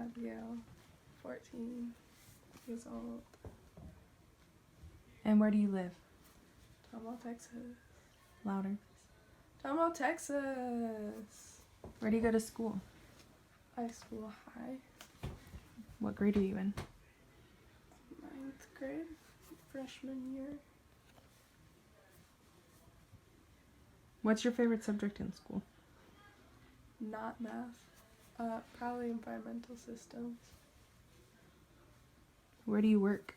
Abigail, 14 years old. And where do you live? Tomball, Texas. Louder. Tomball, Texas. Where do you go to school? High school high. What grade are you in? 9th grade. Freshman year. What's your favorite subject in school? Not math. Probably environmental systems. Where do you work?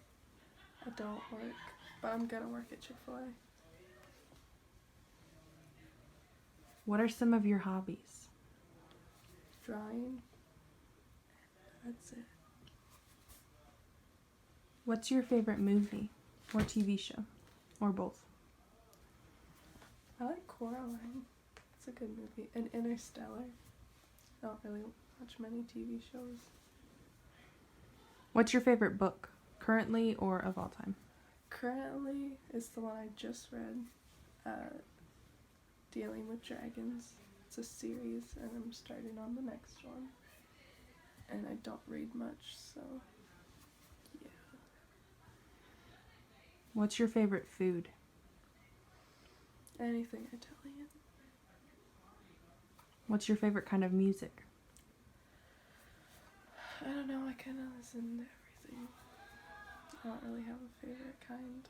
I don't work, but I'm gonna work at Chick-fil-A. What are some of your hobbies? Drawing. That's it. What's your favorite movie or TV show? Or both? I like Coraline. It's a good movie. And Interstellar. I don't really watch many TV shows. What's your favorite book, currently or of all time? Currently is the one I just read, Dealing with Dragons. It's a series, and I'm starting on the next one. And I don't read much, so yeah. What's your favorite food? Anything Italian. What's your favorite kind of music? I don't know, I kind of listen to everything. I don't really have a favorite kind.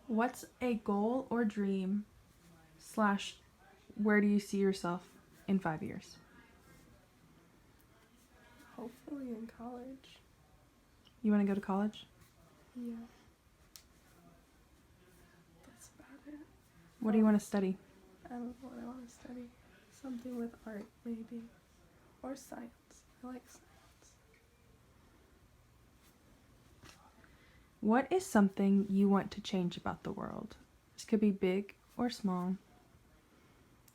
What's a goal or dream / where do you see yourself in 5 years? Hopefully in college. You want to go to college? Yeah. That's about it. What do you want to study? I don't know what I want to study. Something with art, maybe. Or science. I like science. What is something you want to change about the world? This could be big or small.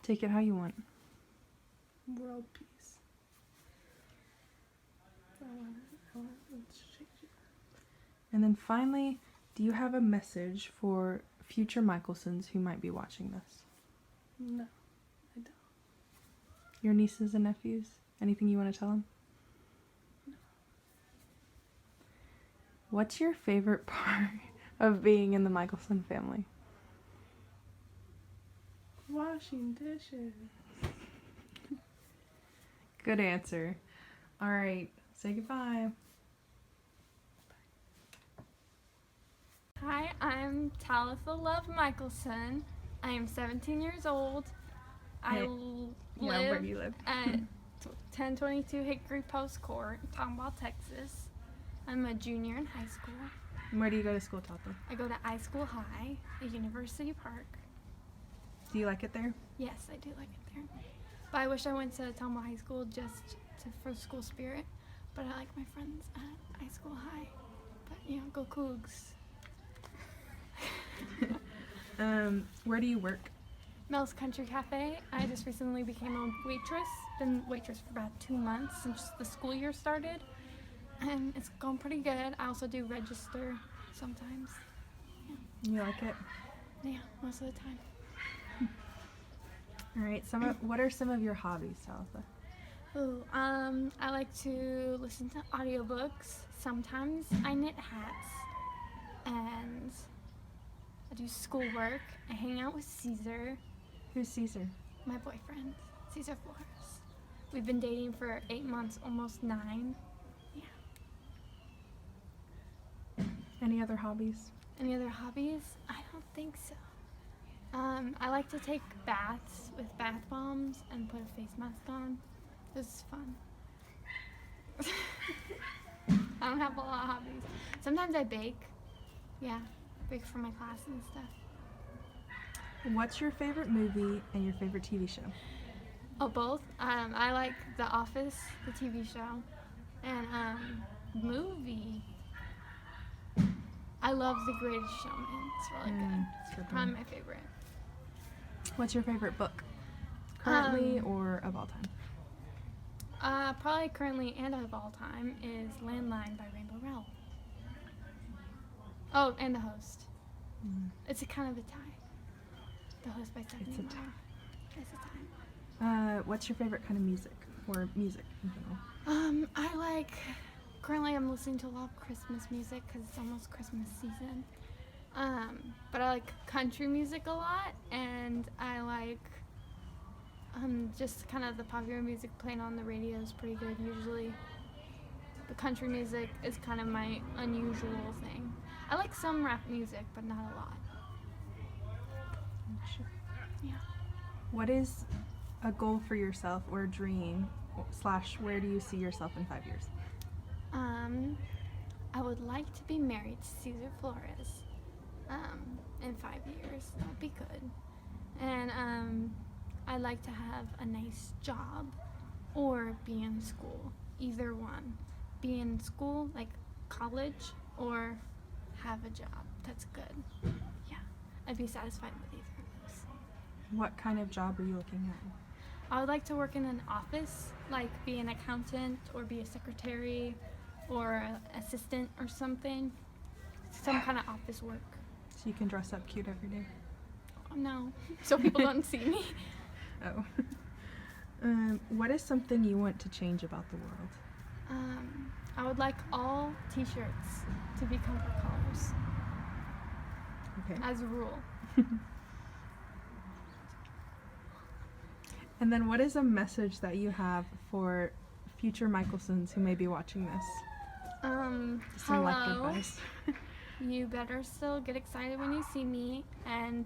Take it how you want. World peace. I want to change it. And then finally, do you have a message for future Michelsons who might be watching this? No, I don't. Your nieces and nephews? Anything you want to tell them? No. What's your favorite part of being in the Michelson family? Washing dishes. Good answer. All right, say goodbye. Hi, I'm Talitha Love Michelson. I am 17 years old. I where do you live? at 1022 Hickory Post Court, Tomball, Texas. I'm a junior in high school. Where do you go to school, Tata? I go to iSchool High at University Park. Do you like it there? Yes, I do like it there. But I wish I went to Tomball High School for school spirit. But I like my friends at iSchool High. But go Cougs. Where do you work? Mel's Country Cafe. I just recently became a waitress. Been waitress for about 2 months since the school year started. And it's gone pretty good. I also do register sometimes. You like it? Yeah, most of the time. All right. What are some of your hobbies, Talitha? Ooh, I like to listen to audiobooks. Sometimes I knit hats. And I do schoolwork. I hang out with Caesar, Who's Caesar? my boyfriend, Caesar Flores. We've been dating for 8 months, almost 9. Any other hobbies? Any other hobbies? I don't think so. I like to take baths with bath bombs and put a face mask on. This is fun. I don't have a lot of hobbies. Sometimes I bake. Yeah, bake for my class and stuff. What's your favorite movie and your favorite TV show? Oh, both. I like The Office, the TV show, and movie. I love The Greatest Showman. It's really good. It's probably my favorite. What's your favorite book? Currently or of all time? Probably currently and of all time is Landline by Rainbow Rowell. Oh, and The Host. It's a kind of a tie. The Host by Stephanie It's a Meyer. tie. It's a tie. What's your favorite kind of music, or music in general? Currently I'm listening to a lot of Christmas music because it's almost Christmas season. But I like country music a lot, and I like just kind of the popular music playing on the radio is pretty good usually. The country music is kind of my unusual thing. I like some rap music, but not a lot. Yeah. What is a goal for yourself, or a dream, / where do you see yourself in 5 years? I would like to be married to Cesar Flores in 5 years. That would be good. And I'd like to have a nice job or be in school. Either one. Be in school, like college, or have a job. That's good. Yeah. I'd be satisfied with either of those. What kind of job are you looking at? I would like to work in an office, like be an accountant or be a secretary or an assistant or something. Some kind of office work. So you can dress up cute every day. No, so people don't see me. Oh. What is something you want to change about the world? I would like all t-shirts to be comfort colors, Okay. as a rule. And then what is a message that you have for future Michelsons who may be watching this? Some life Hello. advice. You better still get excited when you see me and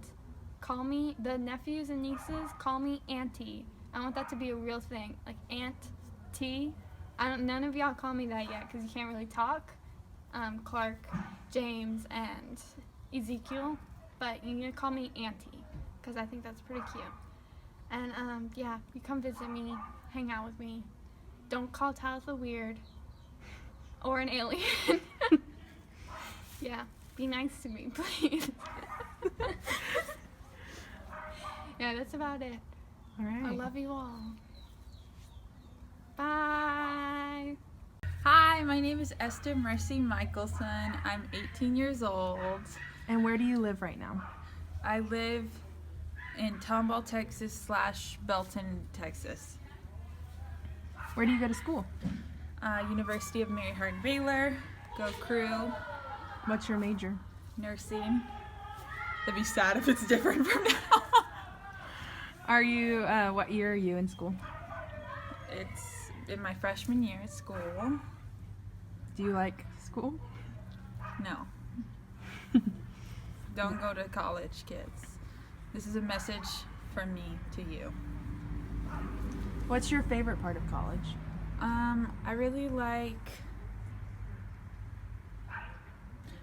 call me, the nephews and nieces, call me Auntie. I want that to be a real thing, like Aunt T. None of y'all call me that yet because you can't really talk. Clark, James, and Ezekiel, but you need to call me Auntie because I think that's pretty cute. And yeah, you come visit me, hang out with me. Don't call Talitha weird or an alien. Yeah, be nice to me, please. Yeah, that's about it. All right. I love you all. Bye. Hi, my name is Esther Mercy Michelson. I'm 18 years old. And where do you live right now? I live in Tomball, Texas / Belton, Texas. Where do you go to school? University of Mary Hardin Baylor. Go Crew. What's your major? Nursing. That'd be sad if it's different from now. Are you, what year are you in school? It's in my freshman year at school. Do you like school? No. Don't go to college, kids. This is a message from me to you. What's your favorite part of college? I really like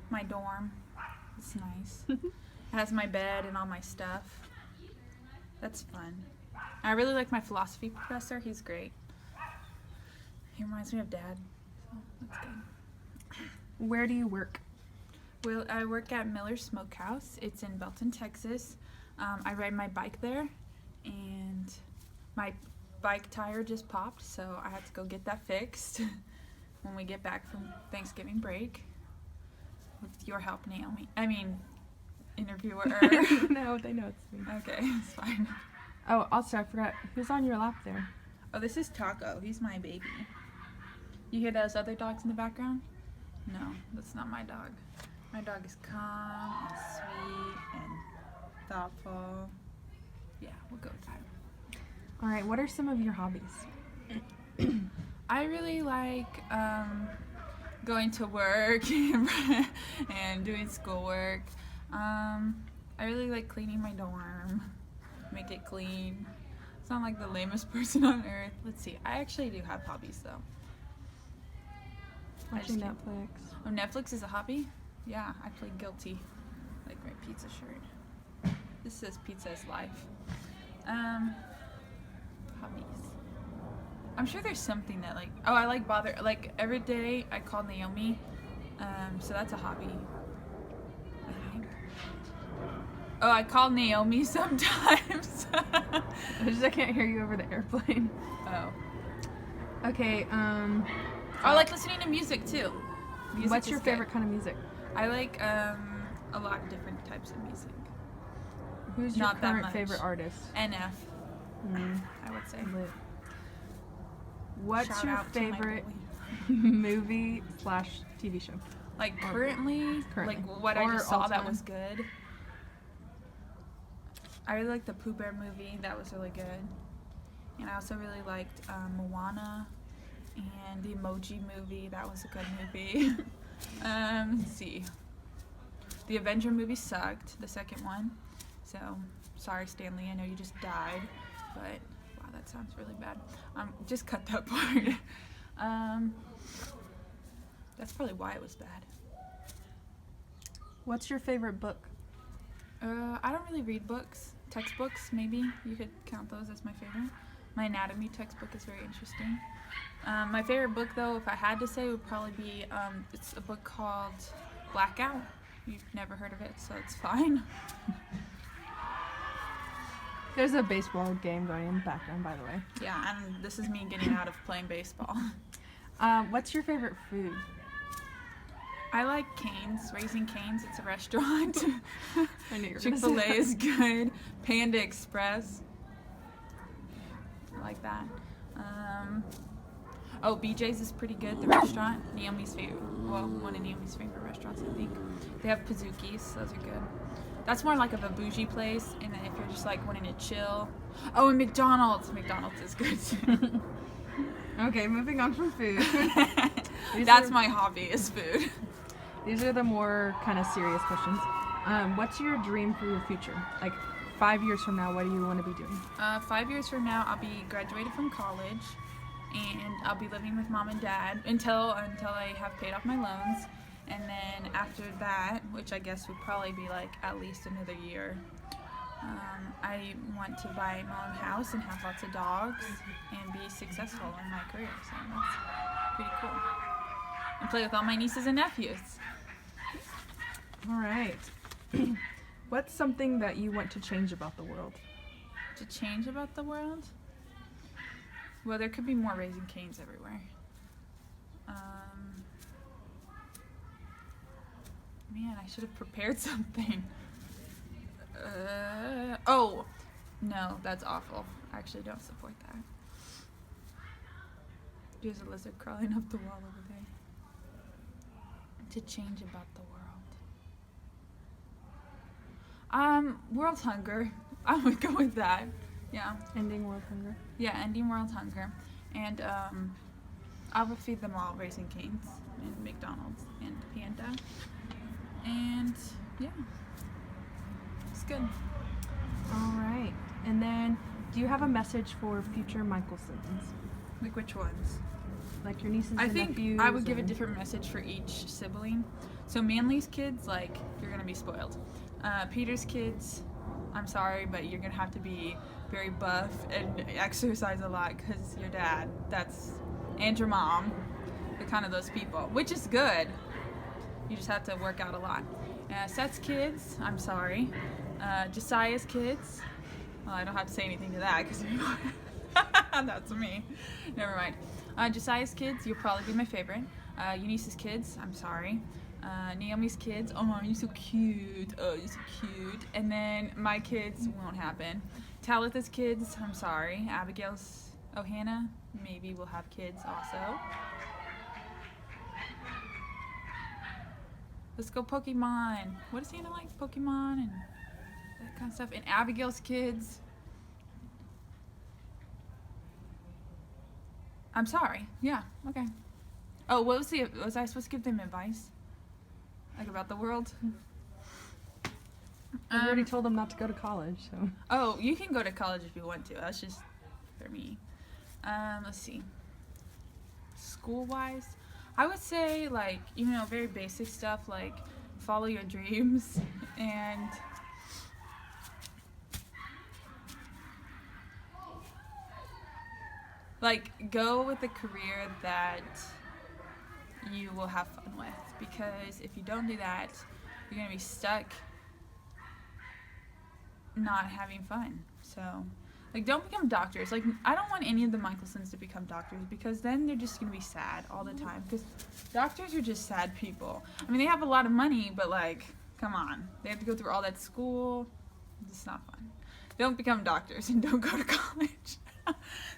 my dorm. It's nice. It has my bed and all my stuff. That's fun. I really like my philosophy professor. He's great. He reminds me of Dad. So that's good. Where do you work? Well, I work at Miller's Smokehouse. It's in Belton, Texas. I ride my bike there, and my bike tire just popped, so I had to go get that fixed when we get back from Thanksgiving break. With your help, Naomi. Interviewer. No, they know it's me. Okay, it's fine. Oh, also, I forgot. Who's on your lap there? Oh, this is Taco. He's my baby. You hear those other dogs in the background? No, that's not my dog. My dog is calm and sweet and thoughtful. Yeah, we'll go with that. All right, what are some of your hobbies? I really like going to work and doing schoolwork. I really like cleaning my dorm, make it clean. Sound like the lamest person on earth. Let's see. I actually do have hobbies though. Watching just Netflix. Oh, Netflix is a hobby? Yeah, I play Guilty, like my pizza shirt. This says Pizza is Life. Hobbies. I'm sure there's something that I like every day I call Naomi, so that's a hobby, I think. Oh, I call Naomi sometimes. I can't hear you over the airplane. Oh. Okay, I like listening to music too. Music what's is your good. favorite kind of music? I like a lot of different types of music. Who's your Not that current much. favorite artist? NF. I would say. Lit. What's Shout your out to my favorite bully. movie / TV show? Like Or- currently, currently. like what I Or just saw all that time. was good. I really liked the Pooh Bear movie. That was really good. And I also really liked Moana and the Emoji movie. That was a good movie. Let's see. The Avenger movie sucked, the second one. So, sorry, Stanley. I know you just died. But, wow, that sounds really bad. Just cut that part. That's probably why it was bad. What's your favorite book? I don't really read books. Textbooks, maybe. You could count those as my favorite. My anatomy textbook is very interesting. My favorite book, though, if I had to say, would probably be, it's a book called Blackout. You've never heard of it, so it's fine. There's a baseball game going in the background, by the way. Yeah, and this is me getting out of playing baseball. What's your favorite food? I like Cane's, Raising Cane's. It's a restaurant. I knew you were gonna Chick-fil-A say is good. Panda Express. I like that. BJ's is pretty good, the restaurant. Naomi's favorite, well, one of Naomi's favorite restaurants, I think. They have Pizookies, those are good. That's more like of a bougie place, and then if you're just like wanting to chill. Oh, and McDonald's. McDonald's is good too. Okay, moving on from food. That's my hobby, is food. These are the more kind of serious questions. What's your dream for your future? Like 5 years from now, what do you want to be doing? 5 years from now, I'll be graduated from college, and I'll be living with mom and dad until I have paid off my loans. And then after that, which I guess would probably be like at least another year, I want to buy my own house and have lots of dogs and be successful in my career. So that's pretty cool. And play with all my nieces and nephews. All right. What's something that you want to change about the world? To change about the world? Well, there could be more Raising Cane's everywhere. Man, I should have prepared something. Oh, no, that's awful. I actually don't support that. There's a lizard crawling up the wall over there. To change about the world. World hunger. I would go with that. Yeah. Ending world hunger. Yeah, ending world hunger. And I will feed them all Raising Cane's and McDonald's and Panda. And yeah, it's good. All right. And then, do you have a message for future Michaelsons? Like which ones? Like your nieces I and think nephews? I would give a or- different message for each sibling. So Manly's kids, like, you're gonna be spoiled. Peter's kids, I'm sorry, but you're gonna have to be very buff and exercise a lot because your dad, and your mom, they're kind of those people, which is good. You just have to work out a lot. Seth's kids, I'm sorry. Josiah's kids, well, I don't have to say anything to that because that's me. Never mind. Josiah's kids, you'll probably be my favorite. Eunice's kids, I'm sorry. Naomi's kids, oh, you're so cute. Oh, you're so cute. And then my kids won't happen. Talitha's kids, I'm sorry. Abigail's, Hannah, maybe we'll have kids also. Let's go Pokemon. What does Hannah like? Pokemon and that kind of stuff. And Abigail's kids. I'm sorry. Yeah, okay. Oh, was I supposed to give them advice? Like about the world? I already told them not to go to college, so. Oh, you can go to college if you want to. That's just for me. Let's see. School-wise, I would say, like, very basic stuff, like follow your dreams and like go with a career that you will have fun with, because if you don't do that, you're gonna be stuck not having fun. So, like, don't become doctors. Like, I don't want any of the Michaelsons to become doctors, because then they're just gonna be sad all the time, because doctors are just sad people. I mean, they have a lot of money, but like, come on, they have to go through all that school. It's not fun. Don't become doctors and don't go to college.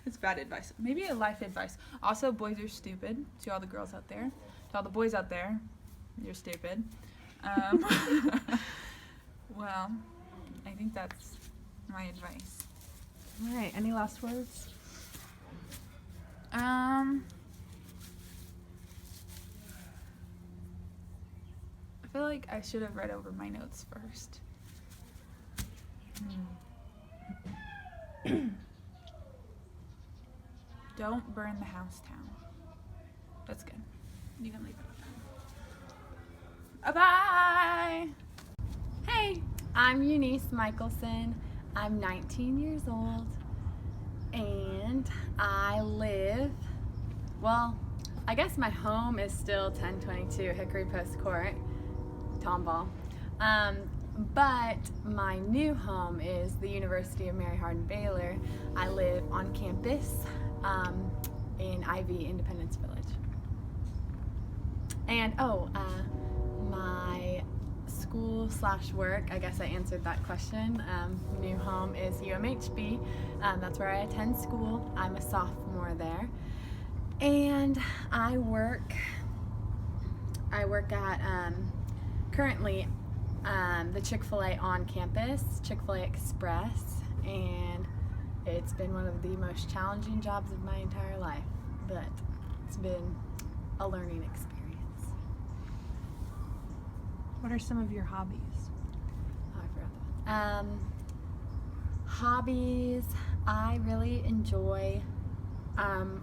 It's bad advice. Maybe a life advice. Also, boys are stupid. To all the girls out there. To all the boys out there, you're stupid. Well, I think that's my advice. All right. Any last words? I feel like I should have read over my notes first. Don't burn the house down. That's good. You can leave it. Bye-bye! Hey, I'm Eunice Michelson. I'm 19 years old and I live, well, I guess my home is still 1022 Hickory Post Court, Tomball. But my new home is the University of Mary Hardin-Baylor. I live on campus in Ivy Independence Village. And my school/work, I guess I answered that question. New home is UMHB. That's where I attend school. I'm a sophomore there. And I work at currently the Chick-fil-A on campus, Chick-fil-A Express, and it's been one of the most challenging jobs of my entire life, but it's been a learning experience. What are some of your hobbies? Oh, I forgot that one. Hobbies, I really enjoy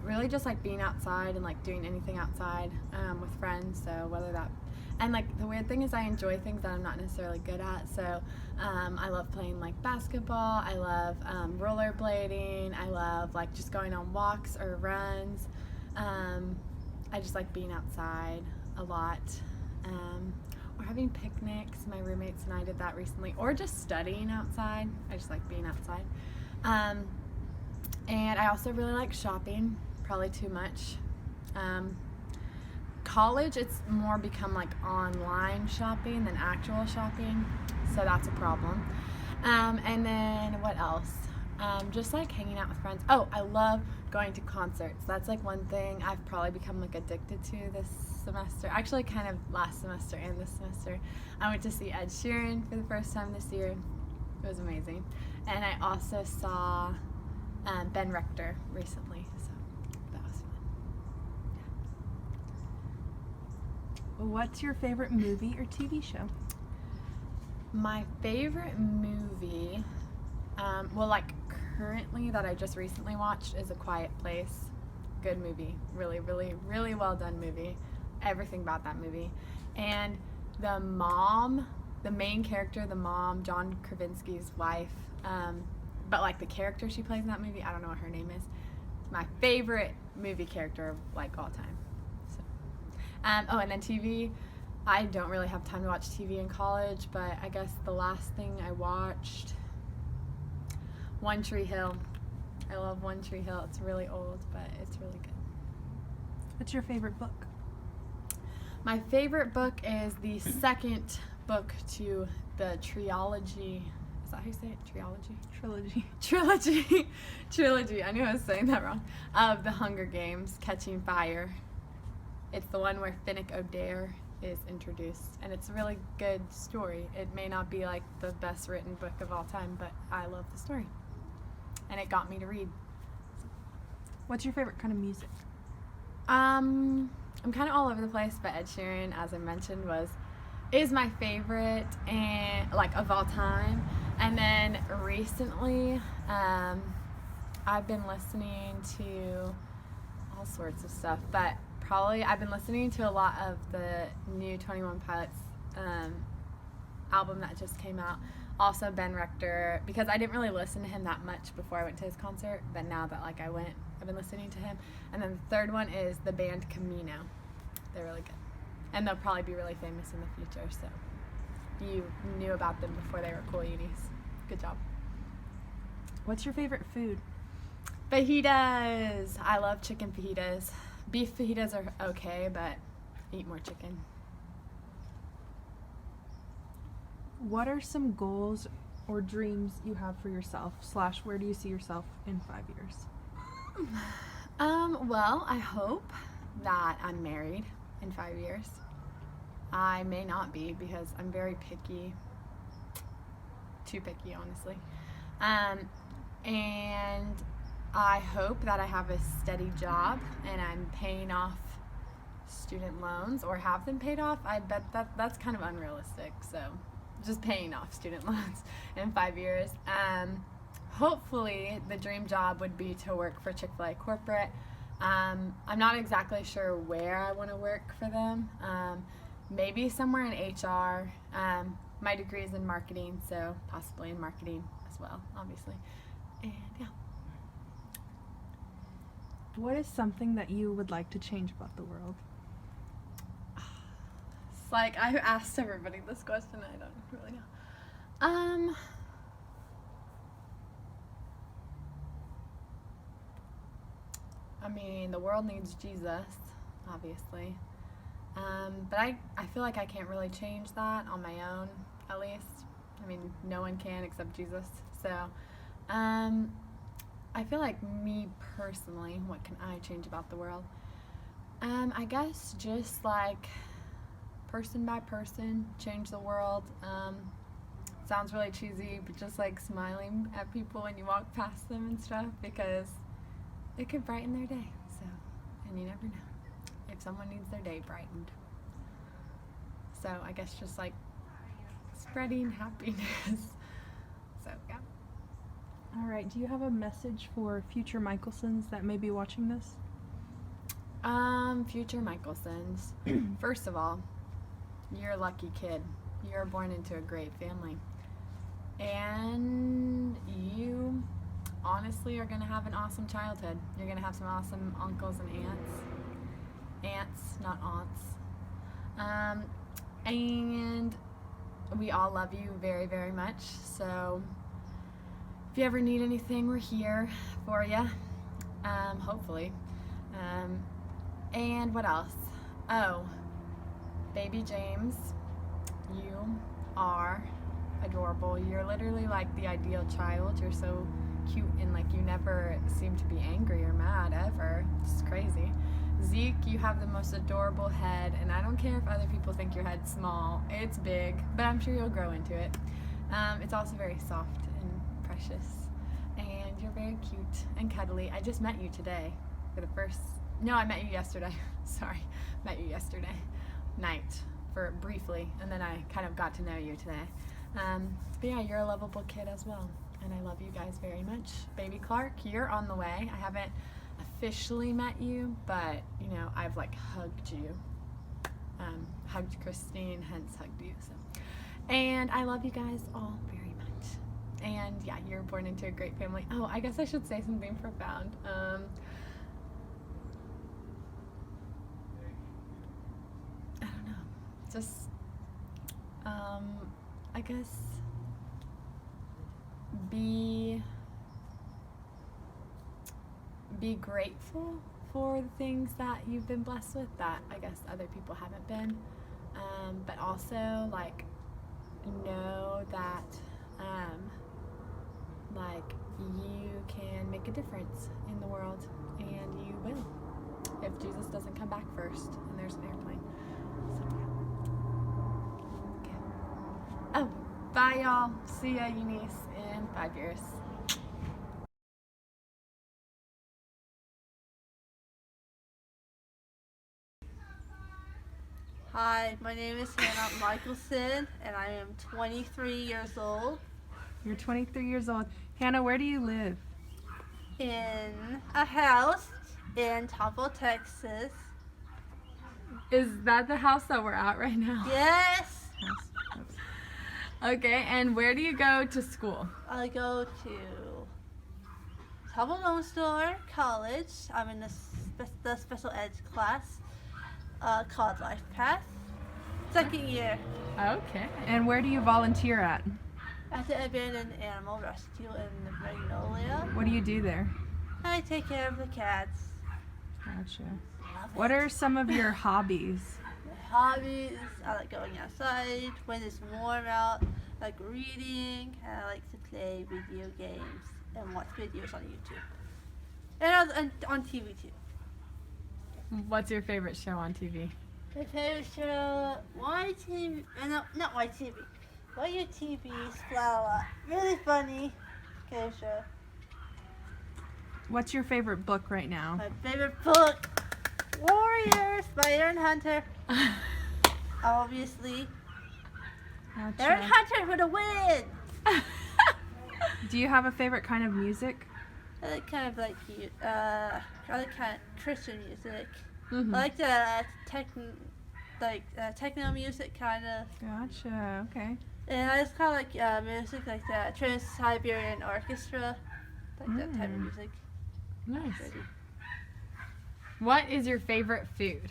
really just like being outside and like doing anything outside with friends. So whether that, and like the weird thing is I enjoy things that I'm not necessarily good at. So I love playing like basketball. I love rollerblading. I love like just going on walks or runs. I just like being outside a lot. Or having picnics. My roommates and I did that recently. Or just studying outside. I just like being outside. And I also really like shopping, probably too much. College, it's more become like online shopping than actual shopping, so that's a problem. And then what else? Just like hanging out with friends. Oh, I love going to concerts. That's like one thing I've probably become like addicted to this semester. Actually, kind of last semester and this semester. I went to see Ed Sheeran for the first time this year. It was amazing. And I also saw Ben Rector recently, so that was fun. What's your favorite movie or TV show? My favorite movie, well, like currently that I just recently watched is A Quiet Place. Good movie. Really, really, really well done movie. Everything about that movie. And the mom, the main character, the mom, John Krasinski's wife, but like the character she plays in that movie, I don't know what her name is. It's my favorite movie character of like all time. So, oh, and then TV. I don't really have time to watch TV in college, but I guess the last thing I watched, One Tree Hill. I love One Tree Hill. It's really old, but it's really good. What's your favorite book? My favorite book is the second book to the trilogy. Is that how you say it? Trilogy. I knew I was saying that wrong. Of The Hunger Games, Catching Fire. It's the one where Finnick Odair is introduced, and it's a really good story. It may not be like the best written book of all time, but I love the story, and it got me to read. What's your favorite kind of music? I'm kind of all over the place, but Ed Sheeran, as I mentioned, is my favorite and like of all time. And then recently, I've been listening to all sorts of stuff, but probably I've been listening to a lot of the new 21 Pilots album that just came out. Also Ben Rector, because I didn't really listen to him that much before I went to his concert, but now that like I went, I've been listening to him. And then the third one is the band Camino. They're really good. And they'll probably be really famous in the future, so you knew about them before they were cool, Eunice. Good job. What's your favorite food? Fajitas. I love chicken fajitas. Beef fajitas are okay, but eat more chicken. What are some goals or dreams you have for yourself, / where do you see yourself in 5 years? Well, I hope that I'm married in 5 years. I may not be because I'm very picky. Too picky, honestly. And I hope that I have a steady job and I'm paying off student loans or have them paid off. I bet that's kind of unrealistic. So just paying off student loans in 5 years. Hopefully the dream job would be to work for Chick-fil-A corporate. I'm not exactly sure where I want to work for them. Maybe somewhere in HR. My degree is in marketing, so possibly in marketing as well, obviously. And yeah. What is something that you would like to change about the world? It's like I've asked everybody this question. I don't really know. I mean, the world needs Jesus, obviously. But I feel like I can't really change that on my own, at least. I mean, no one can except Jesus. So, I feel like me personally, what can I change about the world? I guess just like person by person, change the world. Sounds really cheesy, but just like smiling at people when you walk past them and stuff, because it could brighten their day. So, and you never know if someone needs their day brightened. So I guess just like spreading happiness. So yeah. All right, do you have a message for future Michelsons that may be watching this? Future Michelsons. First of all, you're a lucky kid. You're born into a great family. And you honestly are going to have an awesome childhood. You're going to have some awesome uncles and aunts. Aunts, not aunts. And we all love you very, very much. So if you ever need anything, we're here for you. Hopefully. And what else? Oh, baby James, you are adorable. You're literally like the ideal child. You're so cute and like you never seem to be angry or mad ever. It's crazy. Zeke, you have the most adorable head, and I don't care if other people think your head's small. It's big, but I'm sure you'll grow into it. It's also very soft and precious, and you're very cute and cuddly. I just met you today for the first... No, I met you yesterday. Sorry, met you yesterday night for briefly, and then I kind of got to know you today. But yeah, you're a lovable kid as well, and I love you guys very much. Baby Clark, you're on the way. I haven't officially met you, but you know, I've like hugged you, hugged Christine, hence hugged you. So, and I love you guys all very much. And yeah, you're born into a great family. Oh, I guess I should say something profound. I don't know, just I guess be grateful for the things that you've been blessed with that I guess other people haven't been, but also like know that like you can make a difference in the world, and you will if Jesus doesn't come back first and there's an airplane. So yeah. Okay. Oh, bye y'all. See ya, Eunice, in 5 years. Hi, my name is Hannah Michelson, and I am 23 years old You're 23 years old. Hannah, where do you live? in a house in Tomball, Texas. Is that the house that we're at right now? Yes, Okay, and where do you go to school? I go to Tomball Lone Star College. I'm in the special ed class called Life Path. Second year Okay. And where do you volunteer at? at the Abandoned Animal Rescue in Magnolia. What do you do there? I take care of the cats. Gotcha. Love What it. are some of your hobbies? My hobbies, I like going outside when it's warm out. like reading, and I like to play video games and watch videos on YouTube. And on TV too. What's your favorite show on TV? My favorite show, YTV, no, not YTV. YUTV, Splat. Really funny kind of show. What's your favorite book right now? My favorite book, Warriors by Aaron Hunter. Obviously. Gotcha. Aaron Hunter for the win! Do you have a favorite kind of music? I like kind of like I like kind of Christian music. Mm-hmm. I like the techno music kind of. Gotcha. Okay. And I just kind of like music like the Trans-Siberian Orchestra, like that type of music. Nice. What is your favorite food?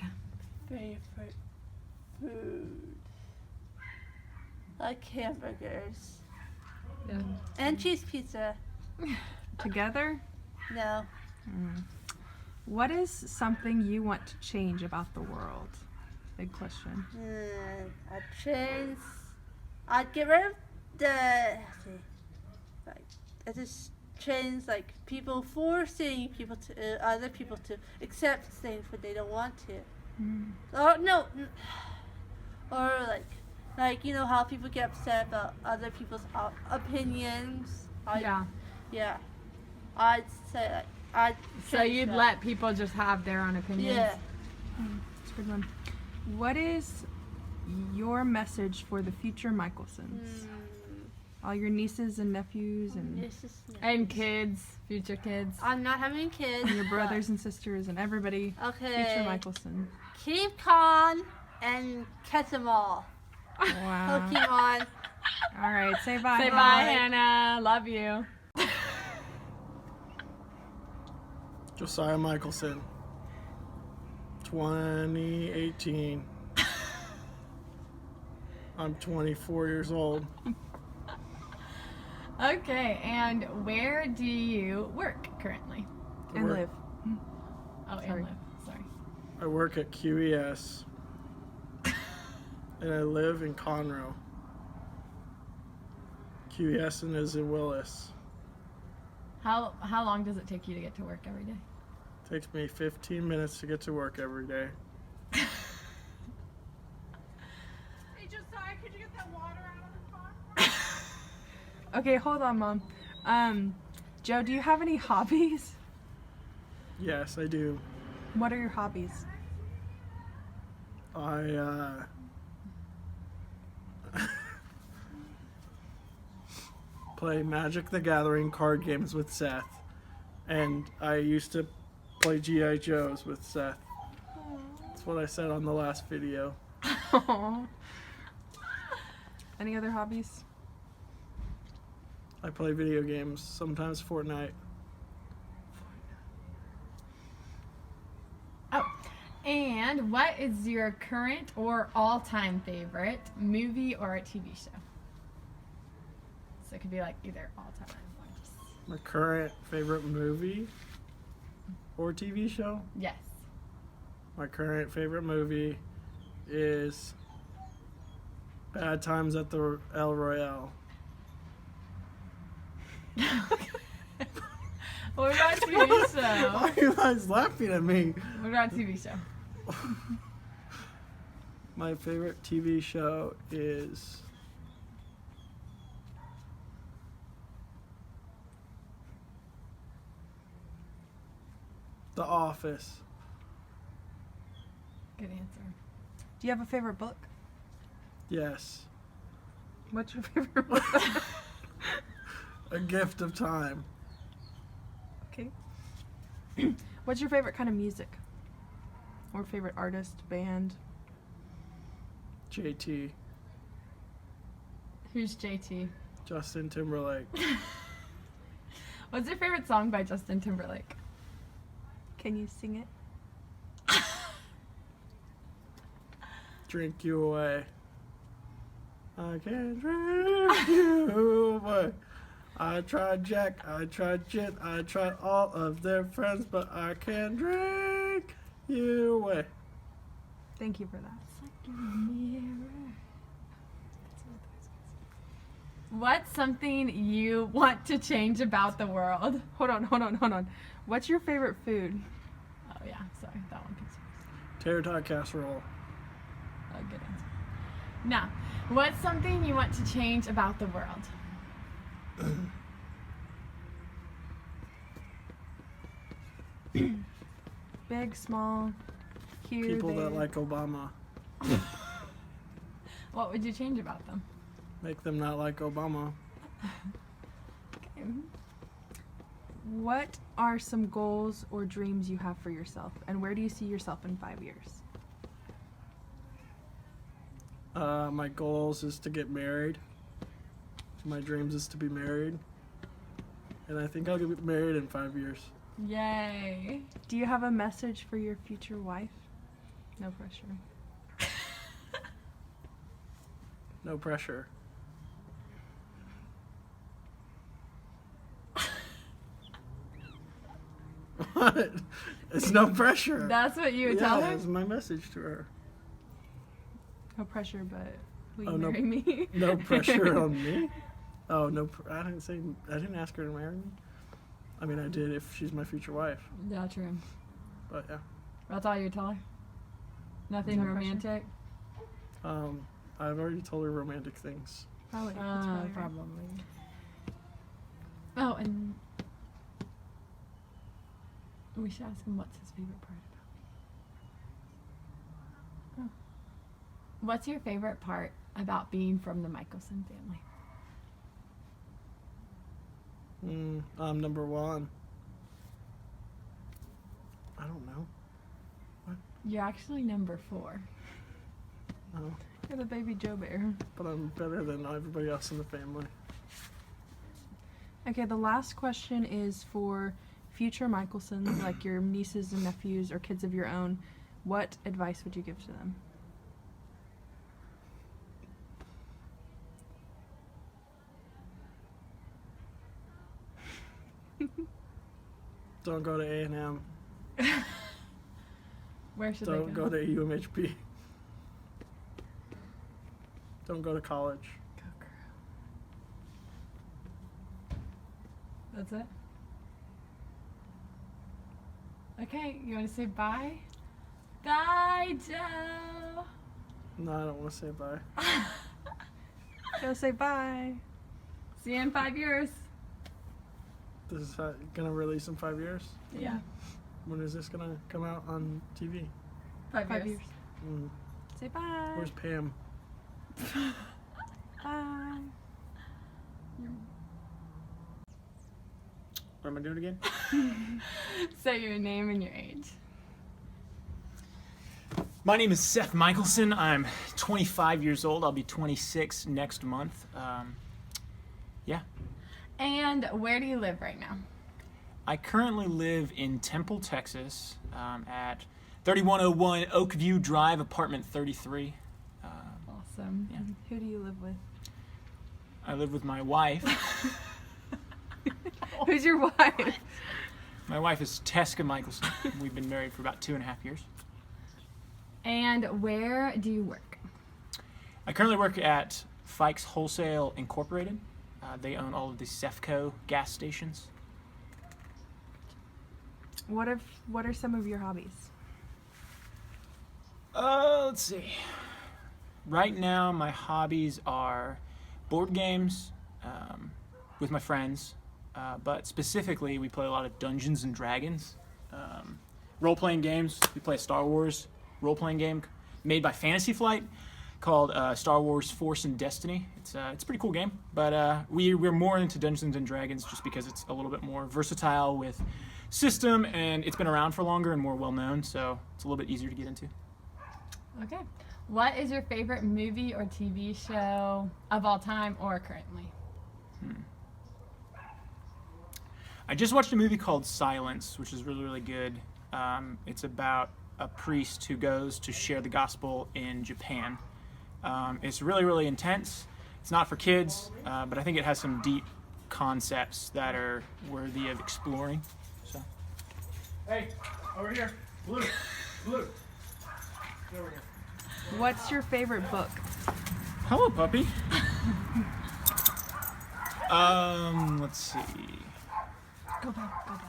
Favorite food. I like hamburgers. Yeah. And cheese pizza. Together? No. What is something you want to change about the world? Big question. I'd get rid of I just change like people forcing people to other people to accept things when they don't want to. Or no, or like you know how people get upset about other people's opinions. Yeah. I'd say like So you'd let people just have their own opinions? Yeah. That's a good one. What is your message for the future Michelsons? All your nieces and nephews and It's just And kids, future kids. I'm not having kids. your brothers and sisters and everybody. Okay. Future Michelson. Keep calm and catch them all. Wow. Pokemon. All right. Say bye. Say bye, Hannah. Love you. Josiah Michelson, 2018. I'm 24 years old. Okay, and where do you work currently? I And work- live. Oh, Sorry. and live. Sorry. I work at QES, and I live in Conroe. QES and is in Willis. How long does it take you to get to work every day? Takes me 15 minutes to get to work every day. Okay, hold on, Mom. Joe, do you have any hobbies? Yes, I do. What are your hobbies? I play Magic the Gathering card games with Seth, and I used to play G.I. Joes with Seth. That's what I said on the last video. Any other hobbies? I play video games, sometimes Fortnite. Oh, and what is your current or all-time favorite movie or a TV show? So it could be like either all-time or just... My current favorite movie or TV show? Yes. My current favorite movie is Bad Times at the El Royale. What about a TV Why show? are you guys laughing at me? What about a TV show? My favorite TV show is The Office. Good answer. Do you have a favorite book? Yes. What's your favorite book? A Gift of Time. Okay. What's your favorite kind of music? Or favorite artist, band? JT. Who's JT? Justin Timberlake. What's your favorite song by Justin Timberlake? Can you sing it? Drink You Away. I can't drink you away. I tried Jack, I tried Jen, I tried all of their friends, but I can't drink you away. Thank you for that. What's something you want to change about the world? Hold on. What's your favorite food? Oh yeah, sorry, that one picks Tater tot casserole. a good answer. Now, what's something you want to change about the world? Big, small, here, People there. that like Obama. What would you change about them? Make them not like Obama. What are some goals or dreams you have for yourself, and where do you see yourself in 5 years? My goals is to get married. My dreams is to be married. And I think I'll get married in 5 years. Yay! Do you have a message for your future wife? No pressure. No pressure. What? It's no pressure. That's what you would Yeah, tell her? that's my message to her. No pressure, but will you Oh, no. marry me? No pressure on me? Oh, no. I didn't ask her to marry me. I mean, I did if she's my future wife. Yeah, true. But yeah. That's all you would tell her? Nothing No pressure. romantic? I've already told her romantic things. Probably. That's probably right. Probably. Oh, and we should ask him what's his favorite part about me. Oh. What's your favorite part about being from the Michelson family? I'm number one. I don't know. You're actually number 4. Oh, You're the baby Joe Bear. but I'm better than everybody else in the family. Okay, the last question is for future Michelsons, like your nieces and nephews or kids of your own. What advice would you give to them? Don't go to A&M. Where should Don't they go to UMHP. Don't go to college. That's it? Okay, you want to say bye? Bye, Joe! No, I don't want to say bye. Go say bye. See you in 5 years. This is gonna release in 5 years. Yeah. When is this gonna come out on TV? 5 5 years. years. Mm. Say bye. Where's Pam? Bye. What am I doing again? Say your name and your age. My name is Seth Michelson. I'm 25 years old. I'll be 26 next month. Yeah. And where do you live right now? I currently live in Temple, Texas, at 3101 Oakview Drive, apartment 33. Awesome. Yeah. Who do you live with? I live with my wife. Who's your wife? My wife is Tesca Michelson. We've been married for about 2.5 years. And where do you work? I currently work at Fikes Wholesale Incorporated. They own all of the Cefco gas stations. What are some of your hobbies? Let's see. Right now, my hobbies are board games with my friends, but specifically, we play a lot of Dungeons and Dragons, role-playing games. We play a Star Wars role-playing game made by Fantasy Flight called Star Wars Force and Destiny. It's a pretty cool game, but we're more into Dungeons and Dragons just because it's a little bit more versatile with system, and it's been around for longer and more well-known, so it's a little bit easier to get into. Okay. What is your favorite movie or TV show of all time or currently? I just watched a movie called Silence, which is really, really good. It's about a priest who goes to share the gospel in Japan. It's really, really intense. It's not for kids, but I think it has some deep concepts that are worthy of exploring. So. Hey, over here. Blue. Blue. Get over here. What's your favorite book? Hello, puppy. Let's see. Go back.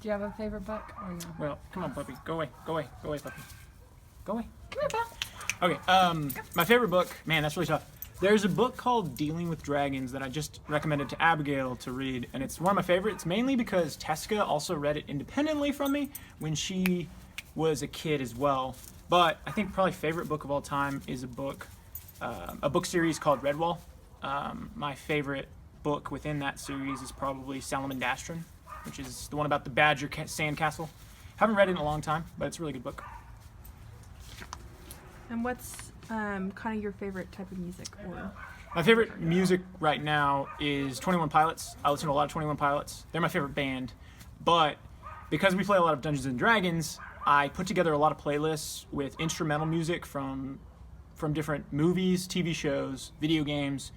Do you have a favorite book or no? Well, come on, puppy. Go away, puppy. Go away. Come here, pal. Okay, my favorite book, man, that's really tough. There's a book called Dealing with Dragons that I just recommended to Abigail to read, and it's one of my favorites, mainly because Tesca also read it independently from me when she was a kid as well. But I think probably favorite book of all time is a book series called Redwall. My favorite book within that series is probably Salamandastron, which is the one about the Badger Sandcastle. Haven't read it in a long time, but it's a really good book. And what's kind of your favorite type of music? Or My favorite music right now is 21 Pilots. I listen to a lot of 21 Pilots. They're my favorite band. But because we play a lot of Dungeons & Dragons, I put together a lot of playlists with instrumental music from different movies, TV shows, video games.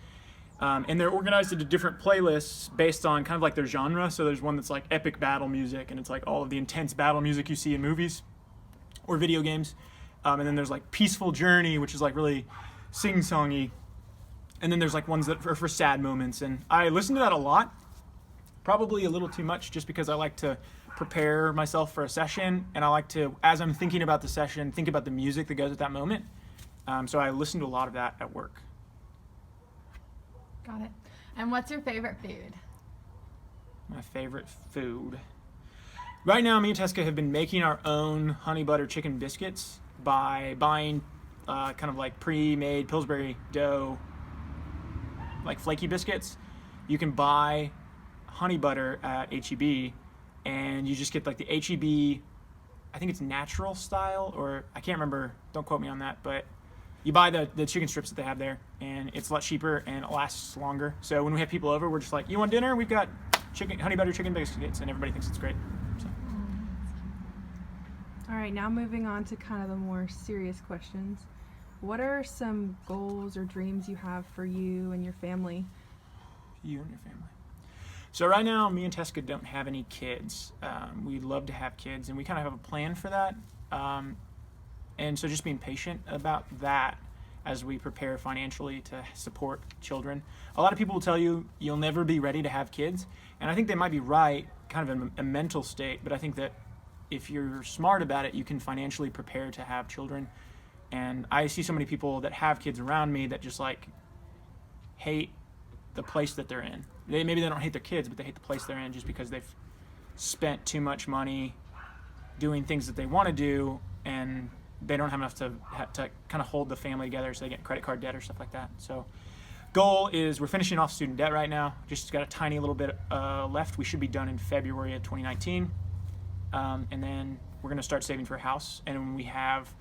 And they're organized into different playlists based on kind of like their genre. So there's one that's like epic battle music, and it's like all of the intense battle music you see in movies or video games. And then there's like Peaceful Journey, which is like really sing-songy. And then there's like ones that are for sad moments. And I listen to that a lot, probably a little too much, just because I like to prepare myself for a session. And I like to, as I'm thinking about the session, think about the music that goes at that moment. So I listen to a lot of that at work. Got it. And what's your favorite food? My favorite food. Right now, me and Tesca have been making our own honey butter chicken biscuits by buying kind of like pre-made Pillsbury dough, like flaky biscuits. You can buy honey butter at H-E-B, and you just get like the H-E-B, I think it's natural style, or I can't remember, don't quote me on that, but you buy the chicken strips that they have there, and it's a lot cheaper and it lasts longer. So when we have people over, we're just like, you want dinner? We've got honey butter chicken biscuits, and everybody thinks it's great. So. all right, now moving on to kind of the more serious questions. What are some goals or dreams you have for you and your family? You and your family. So right now, me and Tesca don't have any kids. We'd love to have kids, and we kind of have a plan for that. And so just being patient about that as we prepare financially to support children. A lot of people will tell you you'll never be ready to have kids, and I think they might be right, kind of in a mental state, but I think that if you're smart about it, you can financially prepare to have children. And I see so many people that have kids around me that just like hate the place that they're in. Maybe they don't hate their kids, but they hate the place they're in just because they've spent too much money doing things that they want to do, and they don't have enough to kind of hold the family together, so they get credit card debt or stuff like that. So goal is we're finishing off student debt right now. Just got a tiny little bit left. We should be done in February of 2019. And then we're going to start saving for a house. And when we have,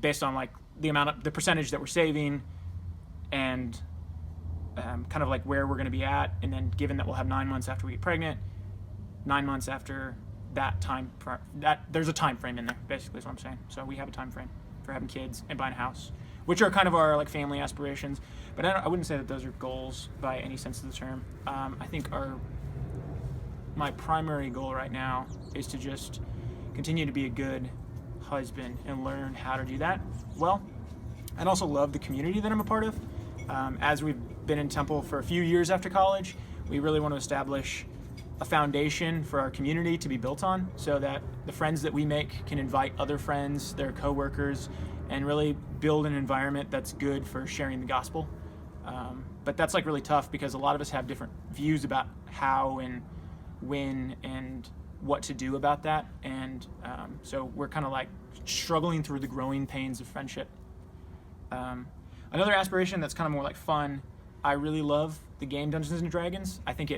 based on like the percentage that we're saving and kind of like where we're going to be at, and then given that we'll have 9 months after we get pregnant, 9 months after that time, there's a time frame in there, basically is what I'm saying. So we have a time frame for having kids and buying a house, which are kind of our like family aspirations. But I wouldn't say that those are goals by any sense of the term. I think my primary goal right now is to just continue to be a good husband and learn how to do that well. And also love the community that I'm a part of. As we've been in Temple for a few years after college, we really want to establish a foundation for our community to be built on, so that the friends that we make can invite other friends, their coworkers, and really build an environment that's good for sharing the gospel. But that's like really tough because a lot of us have different views about how and when and what to do about that. And so we're kind of like struggling through the growing pains of friendship. Another aspiration that's kind of more like fun, I really love the game Dungeons & Dragons. I think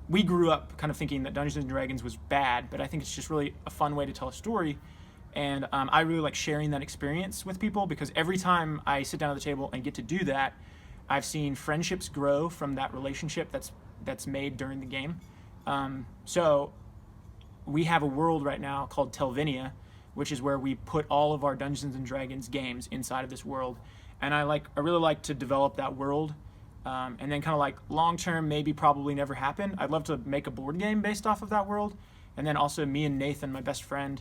we grew up kind of thinking that Dungeons & Dragons was bad, but I think it's just really a fun way to tell a story. And I really like sharing that experience with people, because every time I sit down at the table and get to do that, I've seen friendships grow from that relationship that's made during the game. So we have a world right now called Telvinia, which is where we put all of our Dungeons & Dragons games inside of this world. And I really like to develop that world. And then kind of like long-term, maybe probably never happen, I'd love to make a board game based off of that world. And then also me and Nathan, my best friend,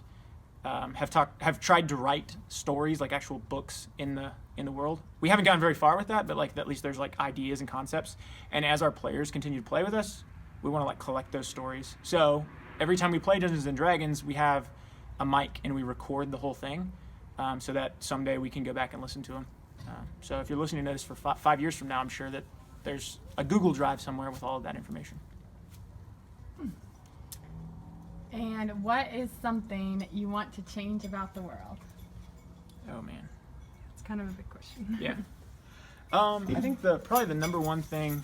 have tried to write stories, like actual books in the world. We haven't gotten very far with that, but like at least there's like ideas and concepts. And as our players continue to play with us, we want to like collect those stories. So every time we play Dungeons and Dragons, we have a mic and we record the whole thing, so that someday we can go back and listen to them. So if you're listening to this for 5 years from now, I'm sure that there's a Google Drive somewhere with all of that information. And what is something you want to change about the world? Oh man. It's kind of a big question. Yeah. I think probably the number one thing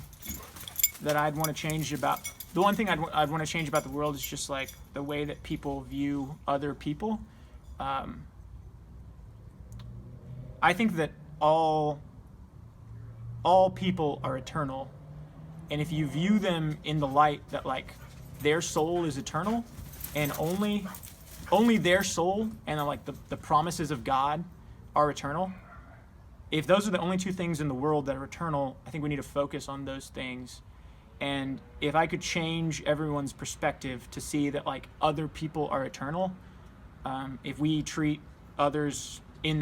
that I'd want to change about the want to change about the world is just like the way that people view other people. I think that all people are eternal, and if you view them in the light that like their soul is eternal, and only their soul and like the promises of God are eternal. If those are the only two things in the world that are eternal, I think we need to focus on those things. And if I could change everyone's perspective to see that like other people are eternal, if we treat others in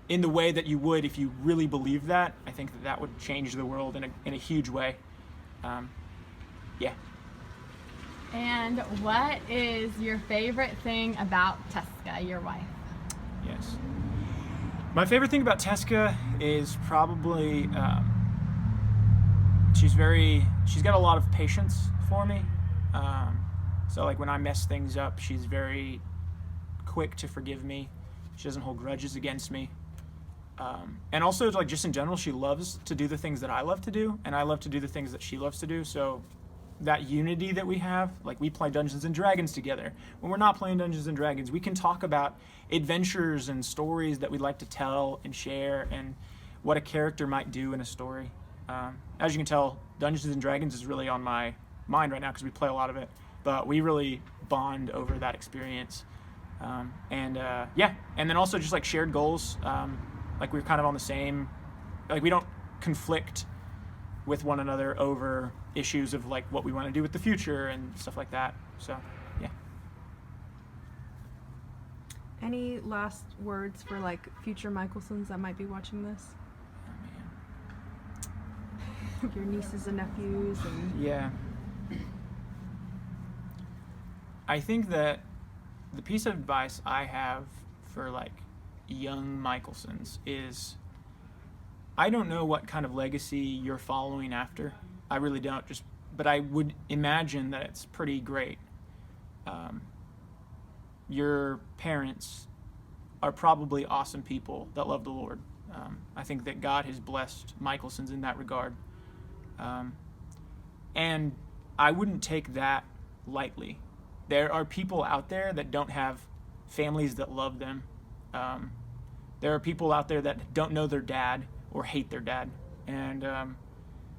the way that you would if you really believe that, I think that would change the world in a huge way. Yeah. And what is your favorite thing about Teska, your wife? Yes. My favorite thing about Teska is probably she's got a lot of patience for me. So like when I mess things up, she's very quick to forgive me. She doesn't hold grudges against me. And also like just in general, she loves to do the things that I love to do, and I love to do the things that she loves to do. So that unity that we have, like we play Dungeons and Dragons together. When we're not playing Dungeons and Dragons, we can talk about adventures and stories that we'd like to tell and share, and what a character might do in a story. As you can tell, Dungeons and Dragons is really on my mind right now because we play a lot of it, but we really bond over that experience. And then also just like shared goals. Like we're kind of on the same, like we don't conflict with one another over issues of like what we want to do with the future and stuff like that. So, yeah. Any last words for like future Michelsons that might be watching this? Oh man. Your nieces and nephews and Yeah. I think that the piece of advice I have for like young Michelsons is, I don't know what kind of legacy you're following after. I really don't. But I would imagine that it's pretty great. Your parents are probably awesome people that love the Lord. I think that God has blessed Michelsons in that regard. And I wouldn't take that lightly. There are people out there that don't have families that love them. There are people out there that don't know their dad or hate their dad. And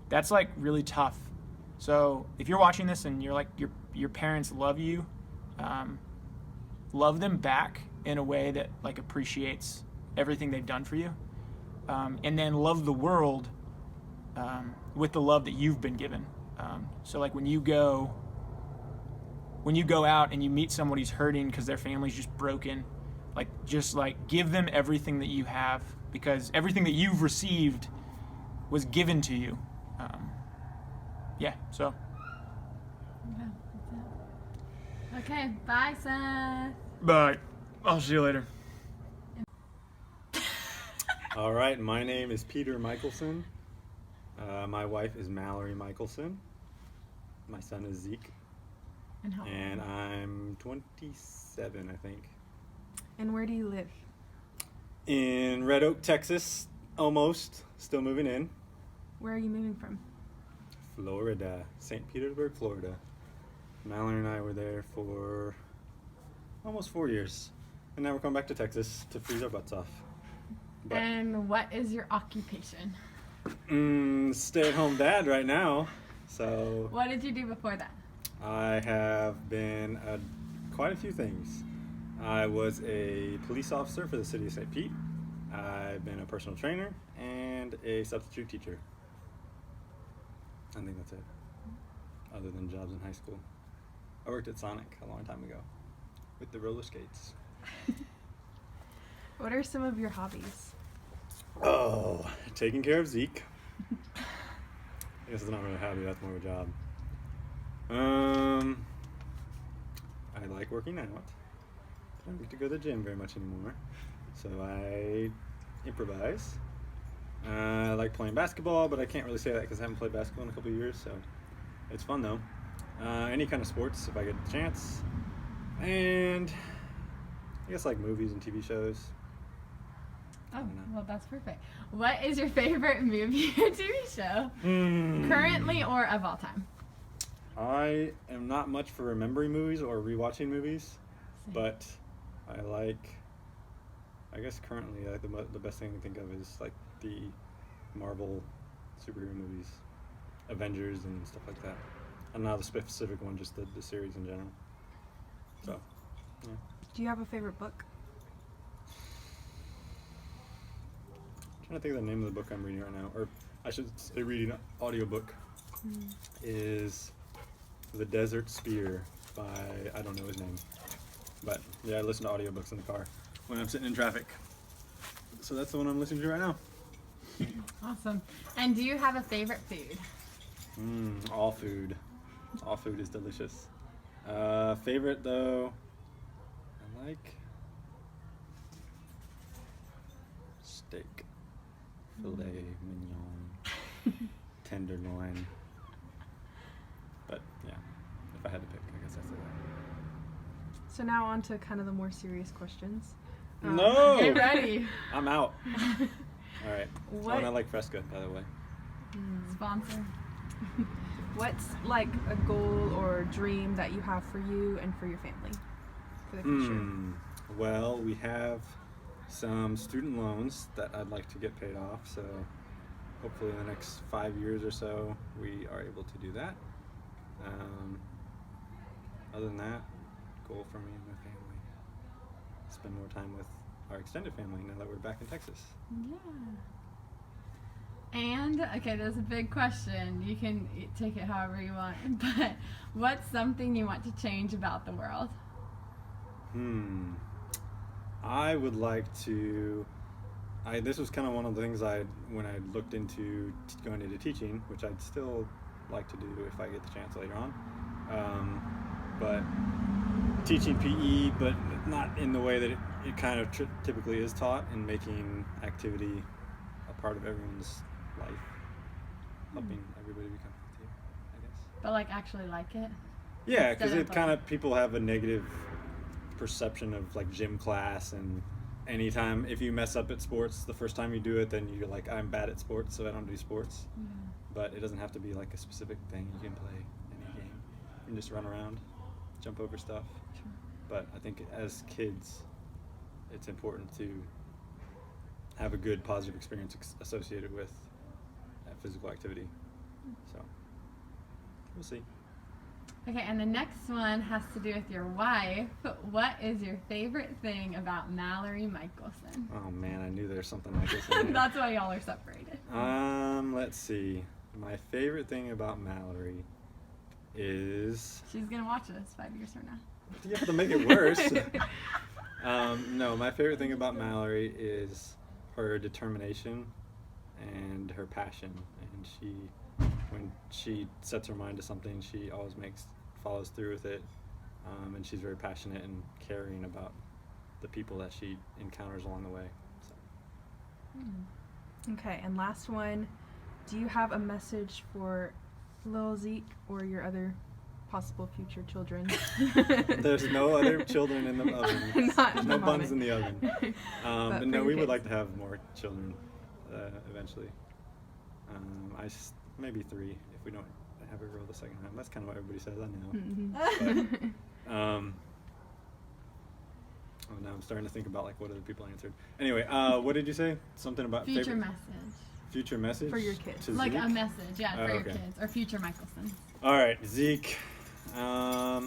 that's like really tough. So if you're watching this and you're like, your parents love you, love them back in a way that like appreciates everything they've done for you. And then love the world with the love that you've been given. So like when you go out and you meet someone who's hurting because their family's just broken, just give them everything that you have, because everything that you've received was given to you. So. Yeah, that's it. Okay, bye, Seth. Bye. I'll see you later. All right, my name is Peter Michelson. My wife is Mallory Michelson. My son is Zeke. And how? And I'm 27, I think. And where do you live? In Red Oak, Texas, almost. Still moving in. Where are you moving from? Florida, St. Petersburg, Florida. Mallory and I were there for almost 4 years. And now we're coming back to Texas to freeze our butts off. But, and what is your occupation? Stay-at-home dad right now. So What did you do before that? I have been quite a few things. I was a police officer for the city of St. Pete. I've been a personal trainer and a substitute teacher. I think that's it, other than jobs in high school. I worked at Sonic a long time ago. with the roller skates. What are some of your hobbies? Oh, taking care of Zeke. I guess it's not really a hobby, that's more of a job. I like working out. I don't get to go to the gym very much anymore, so I improvise. I like playing basketball, but I can't really say that because I haven't played basketball in a couple of years, so it's fun though. Any kind of sports if I get the chance. And I guess like movies and TV shows. Oh, well, that's perfect. What is your favorite movie or TV show? Currently or of all time? I am not much for remembering movies or rewatching movies, but I guess currently the best thing I can think of is like the Marvel superhero movies, Avengers and stuff like that. And not the specific one, just the series in general. So, yeah. Do you have a favorite book? I'm trying to think of the name of the book I'm reading right now, or I should say reading an audiobook, is The Desert Spear by, I don't know his name, but yeah, I listen to audiobooks in the car when I'm sitting in traffic. So that's the one I'm listening to right now. Awesome. And do you have a favorite food? All food. All food is delicious. Favorite though, I like steak. Filet mignon, tenderloin. But yeah, if I had to pick, I guess I'd say that. So now on to kind of the more serious questions. No! Get ready. I'm out. All right. What- Oh, and I like Fresca, by the way. Sponsor. What's like a goal or dream that you have for you and for your family for the future? Well, we have some student loans that I'd like to get paid off, so hopefully in the next 5 years or so we are able to do that. Other than that, goal for me and my family, spend more time with our extended family now that we're back in Texas. Yeah. And, okay, there's a big question. You can take it however you want, but what's something you want to change about the world? I would like to, this was kind of one of the things when I looked into going into teaching, which I'd still like to do if I get the chance later on. But teaching PE, but not in the way that it kind of typically is taught, and making activity a part of everyone's life, helping everybody become healthier, I guess. But like actually like it? Yeah, because Instead it of, kind of, people have a negative perception of like gym class, and anytime if you mess up at sports the first time you do it, then you're like, I'm bad at sports, so I don't do sports. But it doesn't have to be like a specific thing. You can play any game. You can just run around, jump over stuff. But I think as kids, it's important to have a good positive experience associated with physical activity. So we'll see. Okay, and the next one has to do with your wife. What is your favorite thing about Mallory Michelson? Oh man, I knew there was something like this in there. That's why y'all are separated. Let's see. My favorite thing about Mallory is... She's gonna watch this 5 years from now. You have to make it worse. No, my favorite thing about Mallory is her determination and her passion. And when she sets her mind to something, she always follows through with it. And she's very passionate and caring about the people that she encounters along the way. So. Okay, and last one. Do you have a message for little Zeke or your other possible future children? There's no other children in the oven. Not There's in no the buns oven. in the oven. But But no, for we your would kids. like to have more children eventually. Maybe 3 if we don't have a girl the second time. That's kind of what everybody says, I know. But, oh, now I'm starting to think about like what other people answered. Anyway, what did you say? Something about Future favorite message. future message For your kids. to Like Zeke? a message, yeah, for your okay. kids. Or future Michelson. All right, Zeke. I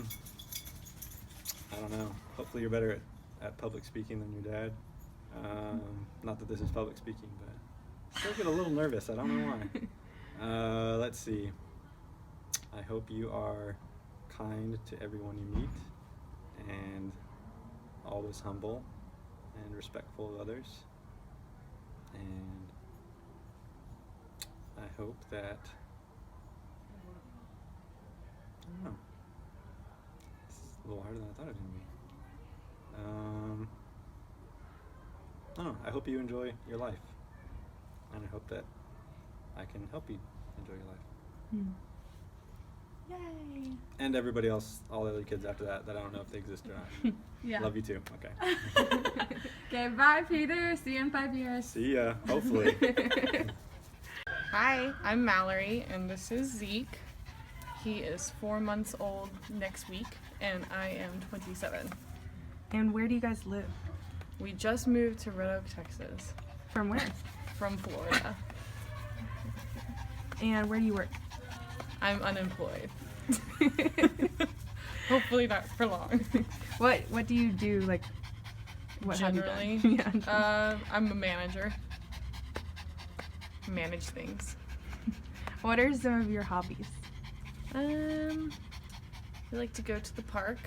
don't know. Hopefully you're better at public speaking than your dad. Not that this is public speaking, but I still get a little nervous. I don't know why. Let's see. I hope you are kind to everyone you meet and always humble and respectful of others. And I hope that, I don't know, it's a little harder than I thought it was going to be. I don't know, I hope you enjoy your life. And I hope that I can help you enjoy your life. Yay. And everybody else, all the other kids after that I don't know if they exist or not. Yeah. Love you too. Okay. Okay, bye, Peter. See you in 5 years. See ya, hopefully. Hi, I'm Mallory, and this is Zeke. He is 4 months old next week, and I am 27. And where do you guys live? We just moved to Red Oak, Texas, From where? from Florida. And where do you work? I'm unemployed. Hopefully not for long. What do you do? Like, what Generally, have you done? Yeah. I'm a manager. Manage things. What are some of your hobbies? We like to go to the park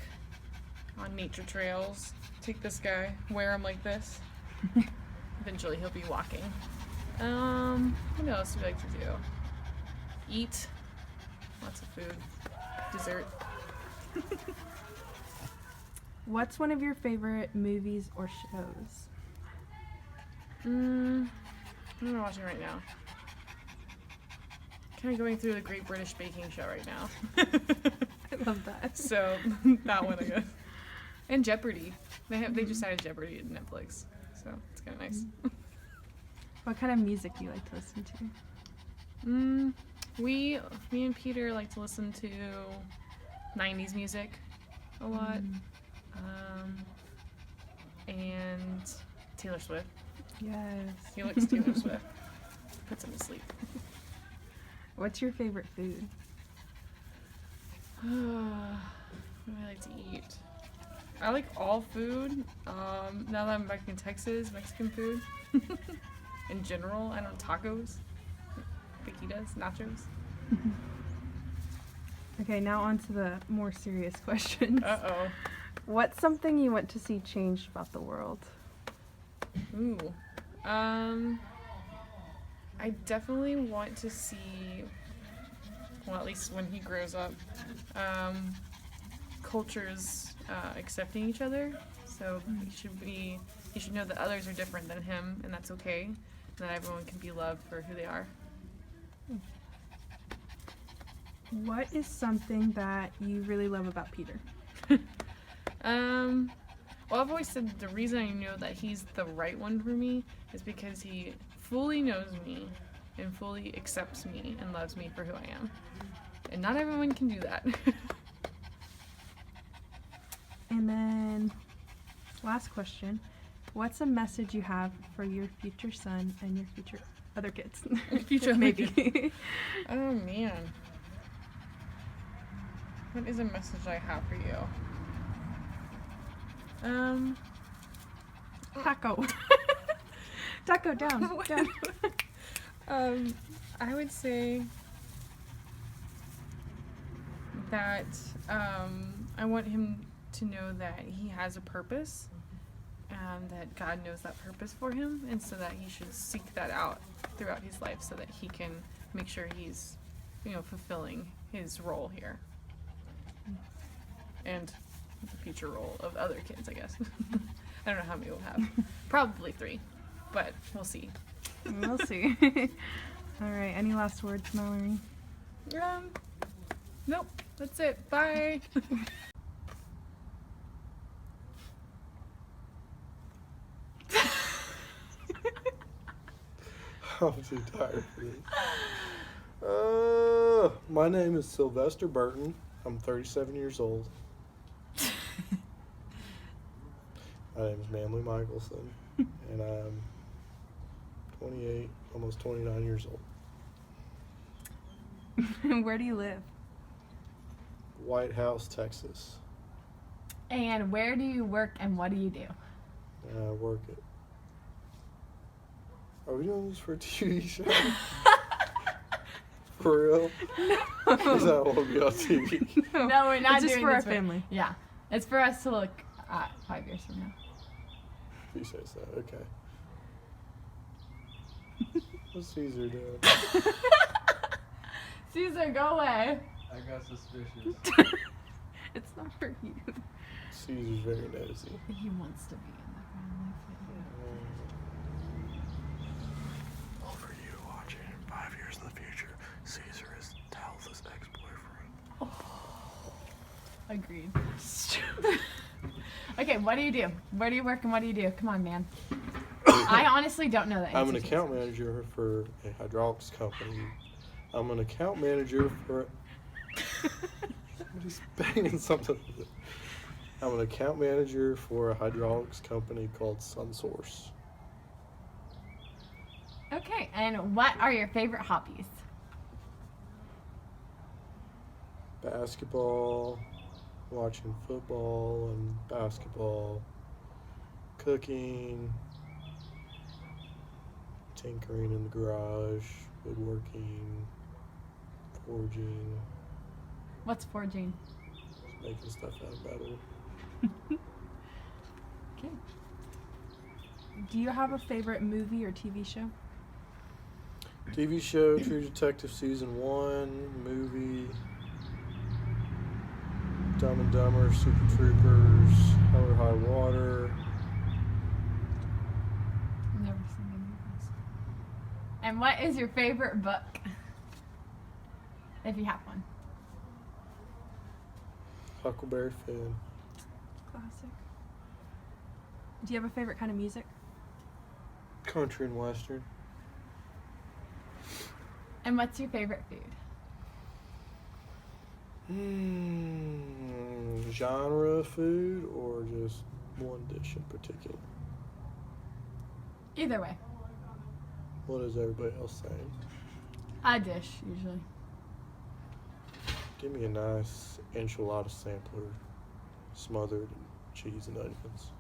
on nature trails. Take this guy, wear him like this. Eventually he'll be walking. What else do we like to do? Eat. Lots of food. Dessert. What's one of your favorite movies or shows? What am I watching right now? Kind of going through the Great British Baking Show right now. I love that. So that one I guess. And Jeopardy. They just added Jeopardy to Netflix, so it's kind of nice. What kind of music do you like to listen to? Me and Peter like to listen to 90s music a lot. And Taylor Swift. Yes. He likes Taylor Swift. Puts him to sleep. What's your favorite food? What do I like to eat? I like all food. Now that I'm back in Texas, Mexican food. In general, I don't know, tacos, fajitas, nachos. Okay, now on to the more serious questions. Uh-oh. What's something you want to see changed about the world? Ooh. I definitely want to see, well, at least when he grows up, cultures accepting each other. So he should know that others are different than him, and that's okay. And that everyone can be loved for who they are. What is something that you really love about Peter? Well, I've always said the reason I know that he's the right one for me is because he fully knows me and fully accepts me and loves me for who I am. And not everyone can do that. And then, last question. What's a message you have for your future son and your future other kids? Future maybe. Oh, man. What is a message I have for you? Taco. Taco, down. I would say that I want him to know that he has a purpose and that God knows that purpose for him, and so that he should seek that out throughout his life so that he can make sure he's, fulfilling his role here. And the future role of other kids, I guess. I don't know how many we'll have. Probably 3, but we'll see. We'll see. All right. Any last words, Mallory? Nope. That's it. Bye. I'm too tired for this. My name is Sylvester Burton. I'm 37 years old. My name is Manley Michelson, and I'm 28, almost 29 years old. Where do you live? White House, Texas. And where do you work and what do you do? And I work at... Are we doing this for a TV show? For real? No. Because I won't be on TV. No, we're not It's just doing for this our family. Yeah. It's for us to look at 5 years from now? If you say so, okay. What's Caesar doing? Caesar, go away. I got suspicious. It's not for you. Caesar's very nosy. He wants to be in the family. Over you watching 5 years in the future, Caesar is Talitha's ex-boyfriend. Agreed. Okay, what do you do? Where do you work and what do you do? Come on, man. I honestly don't know the answer. I'm an to account this. manager for a hydraulics company. I'm an account manager for. Somebody's banging something. I'm an account manager for a hydraulics company called SunSource. Okay, and what are your favorite hobbies? Basketball, watching football and basketball, cooking, tinkering in the garage, woodworking, forging, What's forging? making stuff out of metal. Okay. Do you have a favorite movie or TV show? TV show, True Detective Season 1, movie, Dumb and Dumber, Super Troopers, Hell or High Water. Never seen any of those. And what is your favorite book? If you have one. Huckleberry Finn. Classic. Do you have a favorite kind of music? Country and Western. And what's your favorite food? Genre of food or just one dish in particular? Either way. What is everybody else saying? A dish, usually. Give me a nice enchilada sampler smothered in cheese and onions.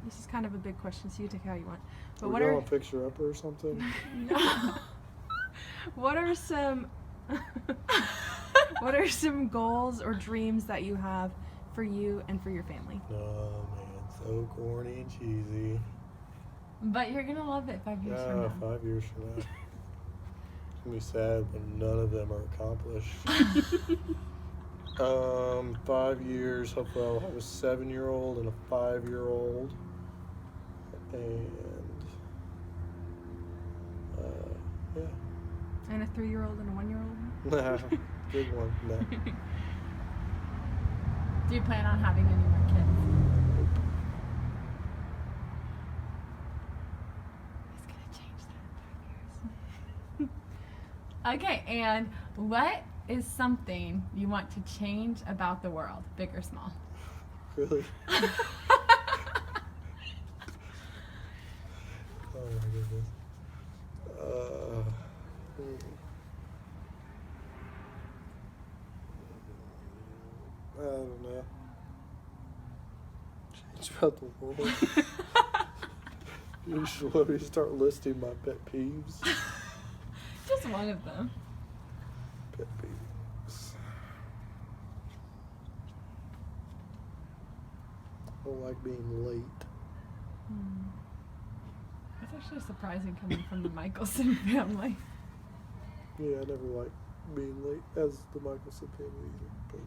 This is kind of a big question, so you take it how you want. But We're going Fixer Upper or something? No. What are some goals or dreams that you have for you and for your family? Oh man, so corny and cheesy. But you're gonna love it 5 years from now. 5 years from now. It's gonna be sad when none of them are accomplished. 5 years, hopefully I'll have a 7-year-old and a 5-year-old. And yeah. And a 3-year-old and a 1-year-old? Nah, good one. No. Do you plan on having any more kids? He's gonna change that in 5 years. Okay, and what is something you want to change about the world, big or small? Really? Oh my goodness. I don't know. Change about the world. You should let me start listing my pet peeves. Just one of them. Pet peeves. I don't like being late. That's actually surprising coming from the Michelson family. Yeah, I never liked being late as the Michelson family either. But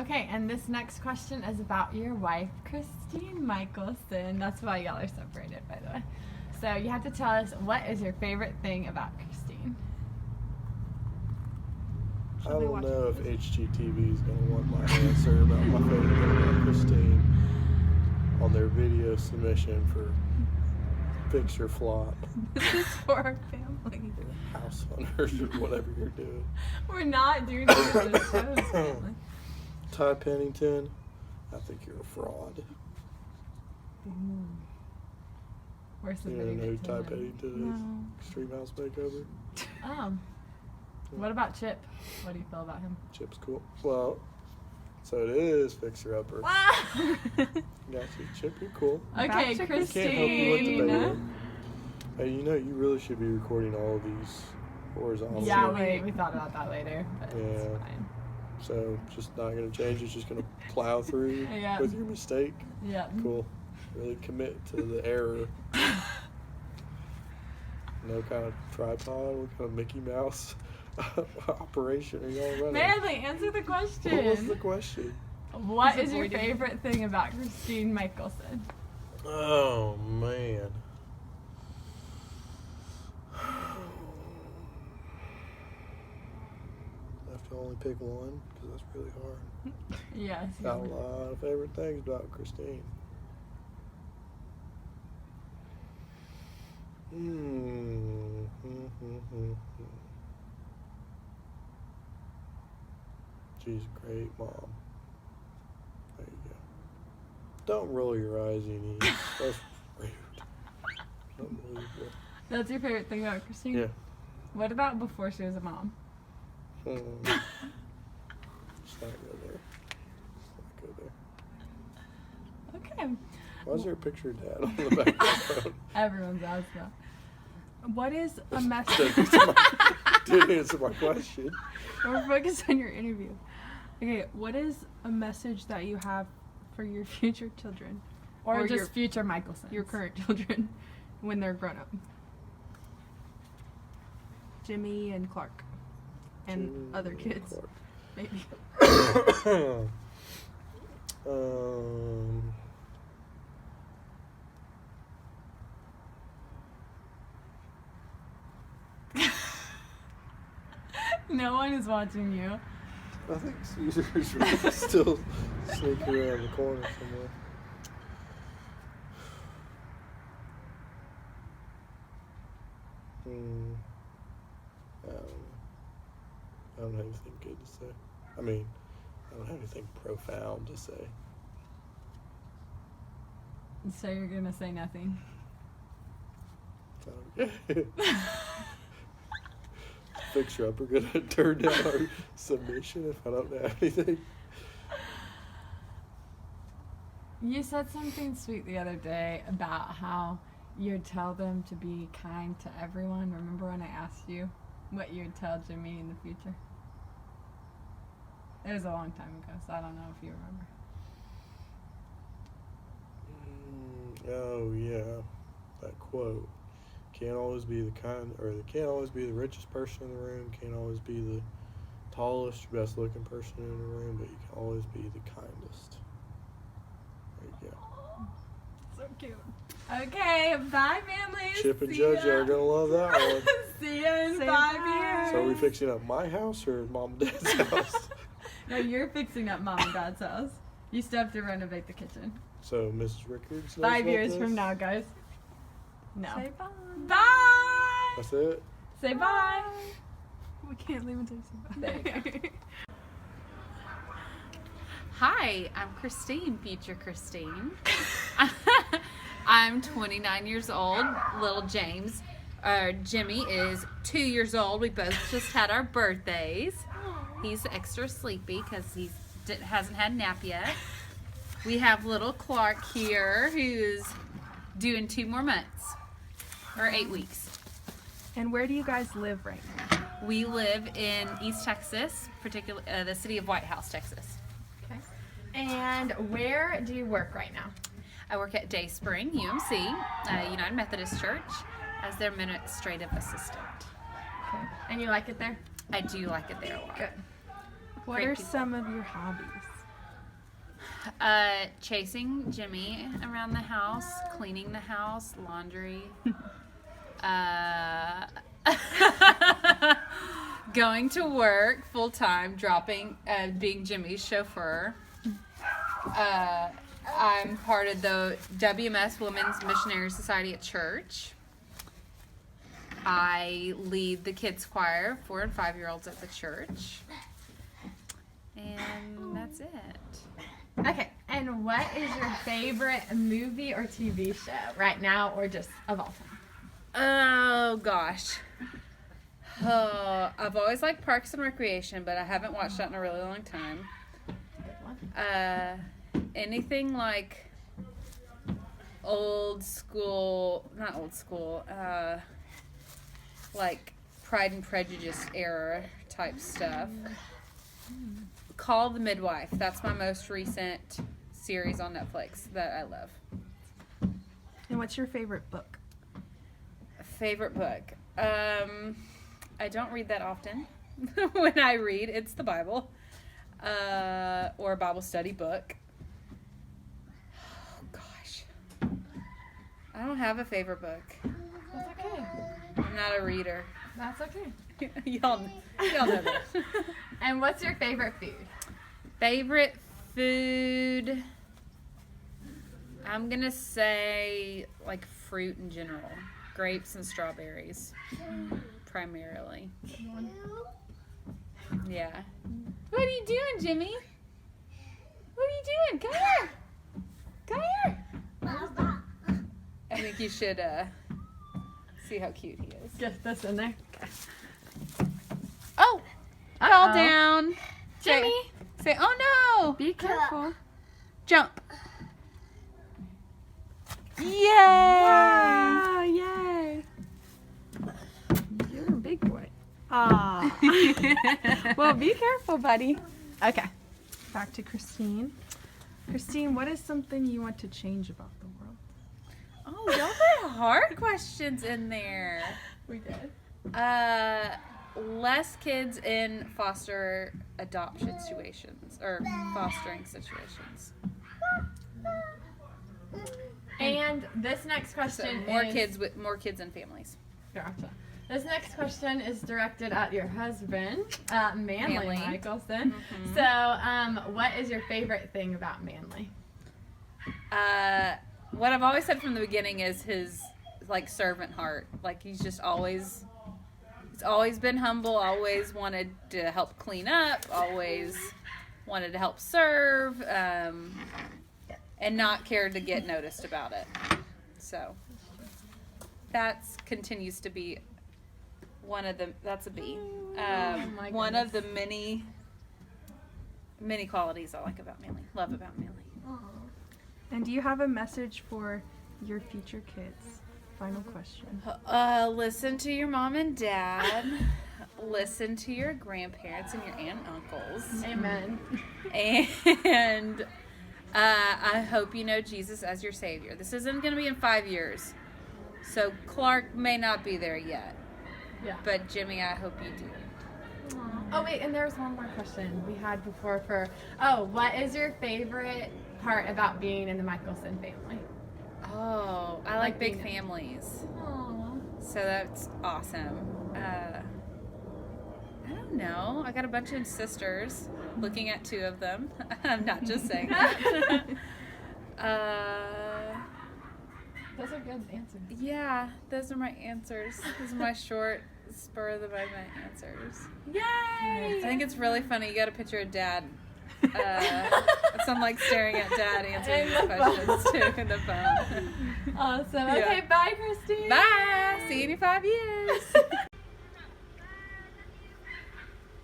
Okay, and this next question is about your wife, Christine Michelson. That's why y'all are separated, by the way. So you have to tell us, what is your favorite thing about Christine? I don't know if HGTV is going to want my answer about my favorite thing about Christine on their video submission for Fix Your Flop. This is for our family. House Hunters or whatever you're doing. We're not doing this for the show's family. Ty Pennington, I think you're a fraud. Where's the You video? don't know who to Ty them? Pennington is? Extreme House Makeover. What about Chip? What do you feel about him? Chip's cool. Well, so it is Fixer Upper. Ah! Got you, Chip. You're cool. Okay, Can't help you with the Christine. baby. Hey, you know you really should be recording all of these horizontal. Yeah, we thought about that later, but it's Yeah. fine. So just not gonna change. It's just gonna plow through Yeah. with your mistake. Yeah. Cool. Really commit to the error. No kind of tripod. What kind of Mickey Mouse operation are y'all running? Manly, answer the question. What was the question? What is your favorite thing about Christine Michelson? Oh man. I have to only pick one because that's really hard. Yes. Got a lot of favorite things about Christine. She's a great mom. There you go. Don't roll your eyes, Eni. That's rude. Unbelievable. That's your favorite thing about Christine? Yeah. What about before she was a mom? Let's not go there. Let's not go there. Okay. Why is there a picture of Dad on the back of the phone? Everyone's asked that. What is a message? Didn't answer my question. We're focused on your interview. Okay, what is a message that you have for your future children? Or just your, future Michelson. your current children when they're grown up? Jimmy and Clark. And Jimmy other and kids. Clark. Maybe. No one is watching you. I think Caesar's really still sneaking around the corner somewhere. I don't know. I don't have anything good to say. I mean, I don't have anything profound to say. So you're gonna say nothing. Fixer up. We're gonna turn down our submission if I don't have anything. You said something sweet the other day about how you'd tell them to be kind to everyone. Remember when I asked you what you'd tell Jimmy in the future? It was a long time ago, so I don't know if you remember. Oh yeah, that quote. Can't always be the can't always be the richest person in the room. Can't always be the tallest, best looking person in the room, but you can always be the kindest. There you go. So cute. Okay, bye, families. Chip and See JoJo ya. are gonna love that one. See you in Say 5 bye. years. So are we fixing up my house or Mom and Dad's house? No, you're fixing up Mom and Dad's house. You still have to renovate the kitchen. So Mrs. Rickards knows 5 about years this? from now, guys. No. Say bye. Bye. That's it? Say bye. We can't leave until you say bye. Hi, I'm Christine, future Christine. I'm 29 years old. Little Jimmy is 2 years old. We both just had our birthdays. He's extra sleepy because he hasn't had a nap yet. We have little Clark here who's due in 2 more months, or 8 weeks. And where do you guys live right now? We live in East Texas, particularly the city of White House, Texas. Okay. And where do you work right now? I work at Dayspring, UMC, United Methodist Church, as their administrative assistant. Okay. And you like it there? I do like it there a lot. Good. What Great are people. some of your hobbies? Chasing Jimmy around the house, cleaning the house, laundry, going to work full time, being Jimmy's chauffeur. I'm part of the WMS Women's Missionary Society at church. I lead the kids choir, 4 and 5-year-olds at the church. And that's it. Okay. And what is your favorite movie or TV show right now, or just of all time? Oh gosh. I've always liked Parks and Recreation, but I haven't watched that in a really long time. Anything like not old school, like Pride and Prejudice era type stuff. Call the Midwife. That's my most recent series on Netflix that I love. And what's your favorite book? Favorite book. I don't read that often. When I read, it's the Bible. Or a Bible study book. Oh gosh. I don't have a favorite book. That's okay. I'm not a reader. That's okay. y'all know that. And what's your favorite food? Favorite food, I'm gonna say like fruit in general. Grapes and strawberries, primarily. Yeah. What are you doing, Jimmy? What are you doing? Come here. Come here. I think you should see how cute he is. Get this in there. Oh! Fall down. Jimmy. Say, oh no! Be careful. Jump. Yay! Wow, yay. You're a big boy. Ah. Well, be careful, buddy. Okay. Back to Christine. Christine, what is something you want to change about the world? Oh, y'all put hard questions in there. We did. Less kids in foster adoption situations or fostering situations. And this next So question more is... more kids and families. Gotcha. This next question is directed at your husband, Manly Michelson. Mm-hmm. So, what is your favorite thing about Manly? What I've always said from the beginning is his like servant heart. Like he's always been humble, always wanted to help clean up, always wanted to help serve, and not cared to get noticed about it. So that continues to be that's a B. One of the many qualities I like about Manly, love about Manly. And do you have a message for your future kids? Final question. Listen to your mom and dad. Listen to your grandparents and your aunt and uncles. Amen. And I hope you know Jesus as your Savior. This isn't going to be in 5 years. So Clark may not be there yet. Yeah. But Jimmy, I hope you do. Oh, wait, and there's one more question we had before what is your favorite part about being in the Michelson family? Oh, I like big families. Aww. So that's awesome. I don't know. I got a bunch of sisters. Looking at 2 of them. I'm not just saying that. Those are good answers. Yeah, those are my answers. Those are my short, spur of the moment answers. Yay! I think it's really funny. You got a picture of Dad. So I'm like staring at Dad answering these questions too in the phone. Awesome. Okay, bye, Christine. Bye. See you in 5 years.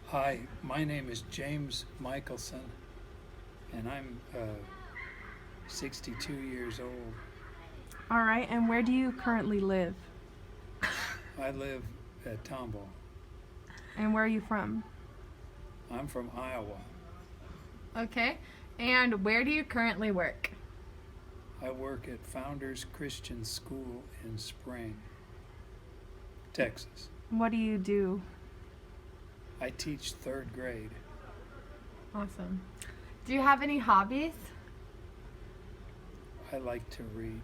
Hi, my name is James Michelson, and I'm 62 years old. All right, and where do you currently live? I live at Tomball. And where are you from? I'm from Iowa. Okay, and where do you currently work? I work at Founders Christian School in Spring, Texas. What do you do? I teach 3rd grade. Awesome. Do you have any hobbies? I like to read.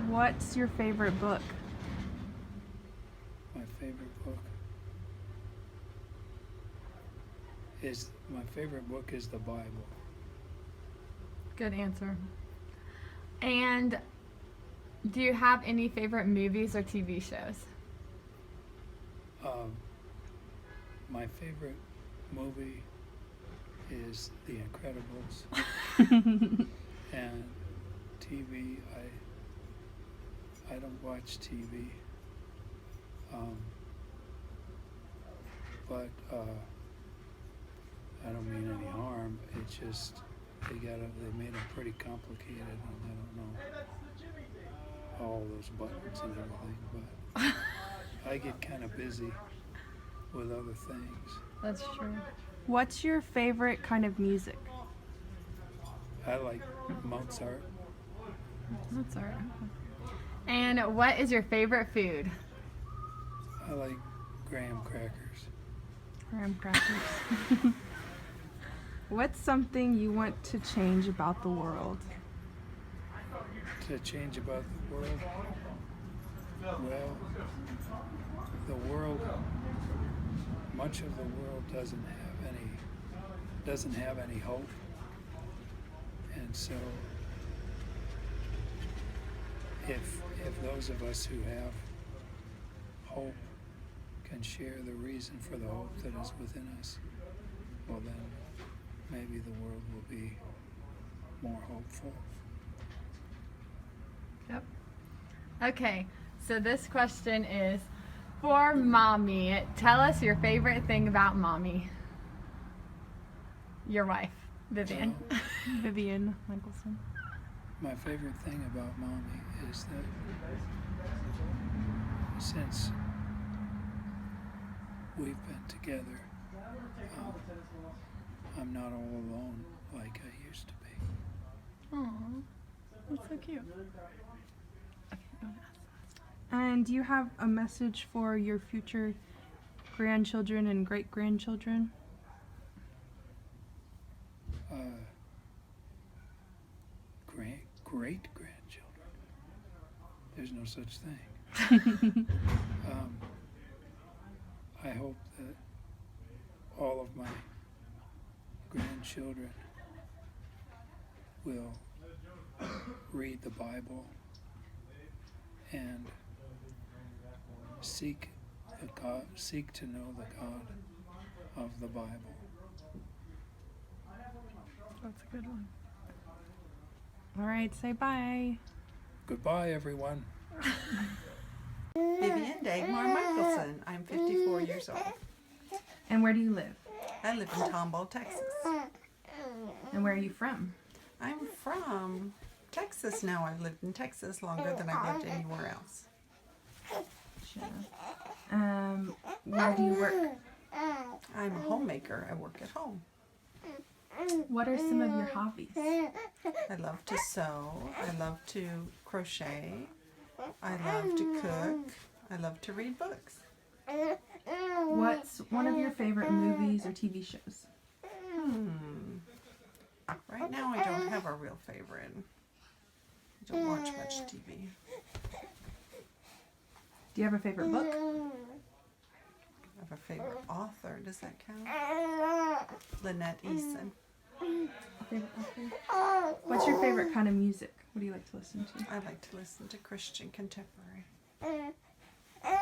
What's your favorite book? My favorite book is the Bible. Good answer. And do you have any favorite movies or TV shows? My favorite movie is The Incredibles. And TV, I don't watch TV. But I don't mean any harm. It's just they made them pretty complicated, and I don't know all those buttons and everything, but I get kind of busy with other things. That's true. What's your favorite kind of music? I like Mozart. That's all right. And what is your favorite food? I like graham crackers. Graham crackers. What's something you want to change about the world? To change about the world? Well, the world, much of the world doesn't have any hope. And so if those of us who have hope can share the reason for the hope that is within us, well then maybe the world will be more hopeful. Yep. Okay, so this question is for Mommy. Tell us your favorite thing about Mommy. Your wife, Vivian. Vivian Michelson. My favorite thing about Mommy is that since we've been together, I'm not all alone like I used to be. Aww, that's so cute. And do you have a message for your future grandchildren and great-grandchildren? Great-grandchildren. There's no such thing. I hope that all of my grandchildren will read the Bible and seek to know the God of the Bible. That's a good one. All right, say bye. Goodbye, everyone. Vivian Dagmar Michelson. I'm 54 years old. And where do you live? I live in Tomball, Texas. And where are you from? I'm from Texas now. I've lived in Texas longer than I've lived anywhere else. Where do you work? I'm a homemaker. I work at home. What are some of your hobbies? I love to sew. I love to crochet. I love to cook. I love to read books. What's one of your favorite movies or TV shows? Right now I don't have a real favorite. I don't watch much TV. Do you have a favorite book? I have a favorite author. Does that count? Lynette Eason. Favorite author? What's your favorite kind of music? What do you like to listen to? I like to listen to Christian contemporary.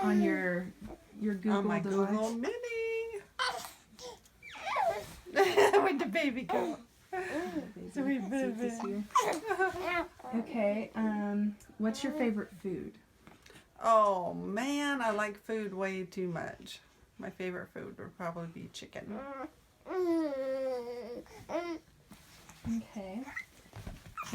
On your Google on my device? Google Mini. With the baby go. Sweet baby. Okay, what's your favorite food? Oh man, I like food way too much. My favorite food would probably be chicken. Okay.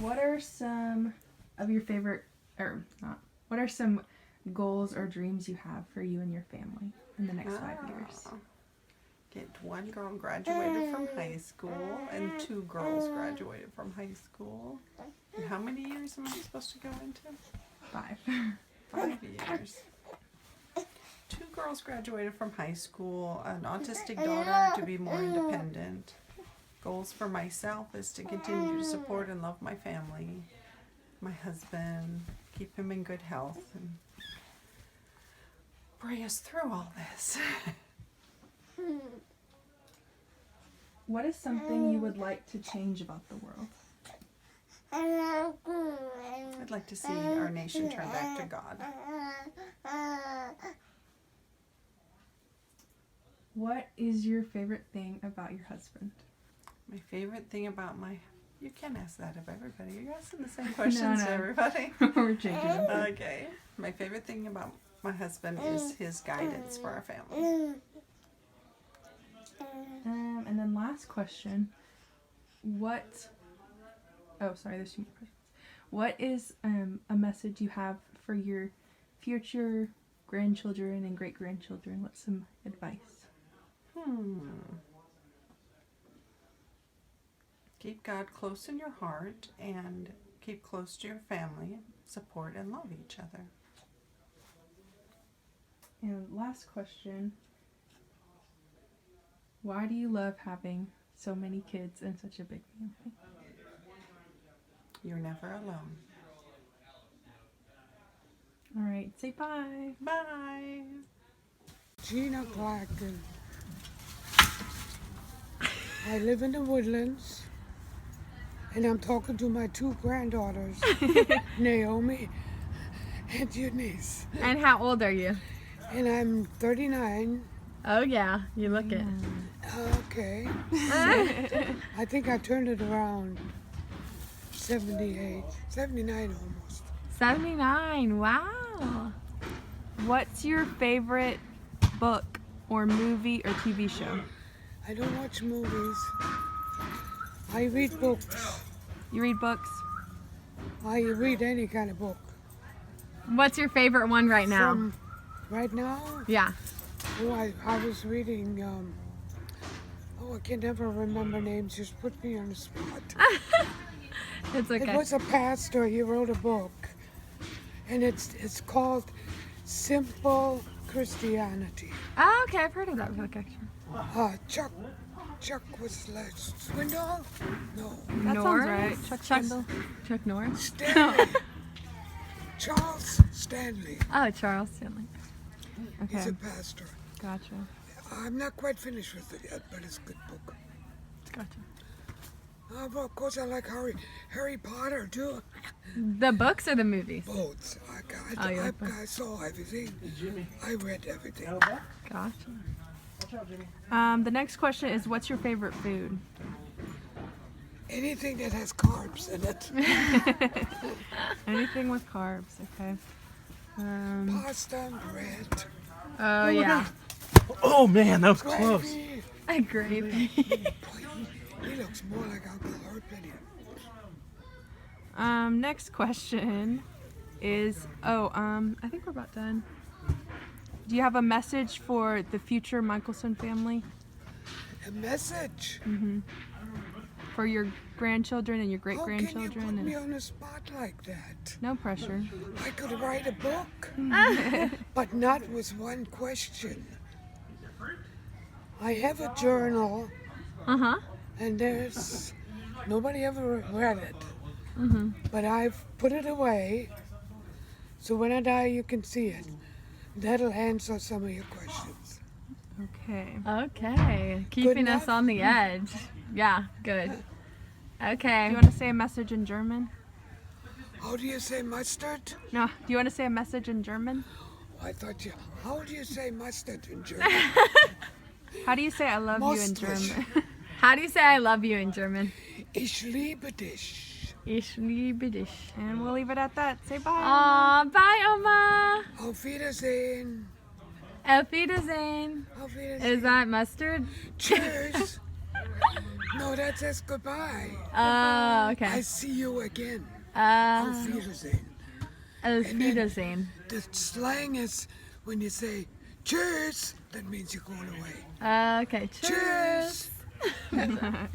What are some of your favorite, or not, what are some goals or dreams you have for you and your family in the next 5 years? Get one girl graduated from high school and 2 girls graduated from high school. And how many years am I supposed to go into? 5. 5 years. 2 girls graduated from high school, an autistic daughter to be more independent. Goals for myself is to continue to support and love my family, my husband, keep him in good health, and pray us through all this. What is something you would like to change about the world? I'd like to see our nation turn back to God. What is your favorite thing about your husband? My favorite thing about my... You can't ask that of everybody. You're asking the same questions to everybody. We're changing them. Okay. My favorite thing about my husband is his guidance for our family. And then last question. Oh, sorry, there's 2 more questions. What is a message you have for your future grandchildren and great-grandchildren? What's some advice? Keep God close in your heart and keep close to your family. Support and love each other. And last question. Why do you love having so many kids and such a big family? You're never alone. All right, say bye. Bye. Gina Clarkin. I live in the Woodlands, and I'm talking to my 2 granddaughters, Naomi and Eunice. And how old are you? And I'm 39. Oh yeah, you look it. Okay. I think I turned it around 78, 79 almost. 79. Wow. What's your favorite book or movie or TV show? I don't watch movies. I read books. You read books? I read any kind of book. What's your favorite one right now? From right now? Yeah. Oh, I was reading, I can never remember names. Just put me on the spot. It's okay. It was a pastor. He wrote a book, and it's called Simple Christianity. Oh, okay, I've heard of that book actually. Chuck was like Swindoll? No. That Norris? sounds right. Chuck Norris? Stanley. Charles Stanley. Oh, Charles Stanley. Okay. He's a pastor. Gotcha. I'm not quite finished with it yet, but it's a good book. Gotcha. Well, of course, I like Harry Potter too. The books or the movies? Both. I saw everything. I read everything. Gotcha. The next question is, what's your favorite food? Anything that has carbs in it. Anything with carbs, okay. Pasta and bread. Oh, yeah. Oh man, that was close. Gravy. A gravy. He looks more like Uncle Herb than him. Next question is, I think we're about done. Do you have a message for the future Michelson family? A message? Mm-hmm. For your grandchildren and your great-grandchildren? How can you put me on a spot like that? No pressure. I could write a book, but not with one question. I have a journal, and there's nobody ever read it, but I've put it away, so when I die you can see it. That'll answer some of your questions. Okay. Okay. Keeping us on the edge. Yeah, good. Okay. Do you want to say a message in German? How do you say mustard? No. Do you want to say a message in German? Oh, I thought you. How do you say mustard in German? How do you say I love you in German? How do you say I love you in German? Ich liebe dich. Ich liebe dich. And we'll leave it at that. Say bye. Aw, bye, Oma. Auf Wiedersehen. Auf Wiedersehen. Auf Wiedersehen. Is that mustard? Cheers. No, that says goodbye. Oh, okay. I see you again. Auf Wiedersehen. Auf Wiedersehen. The slang is when you say cheers, that means you're going away. Okay, cheers. Cheers.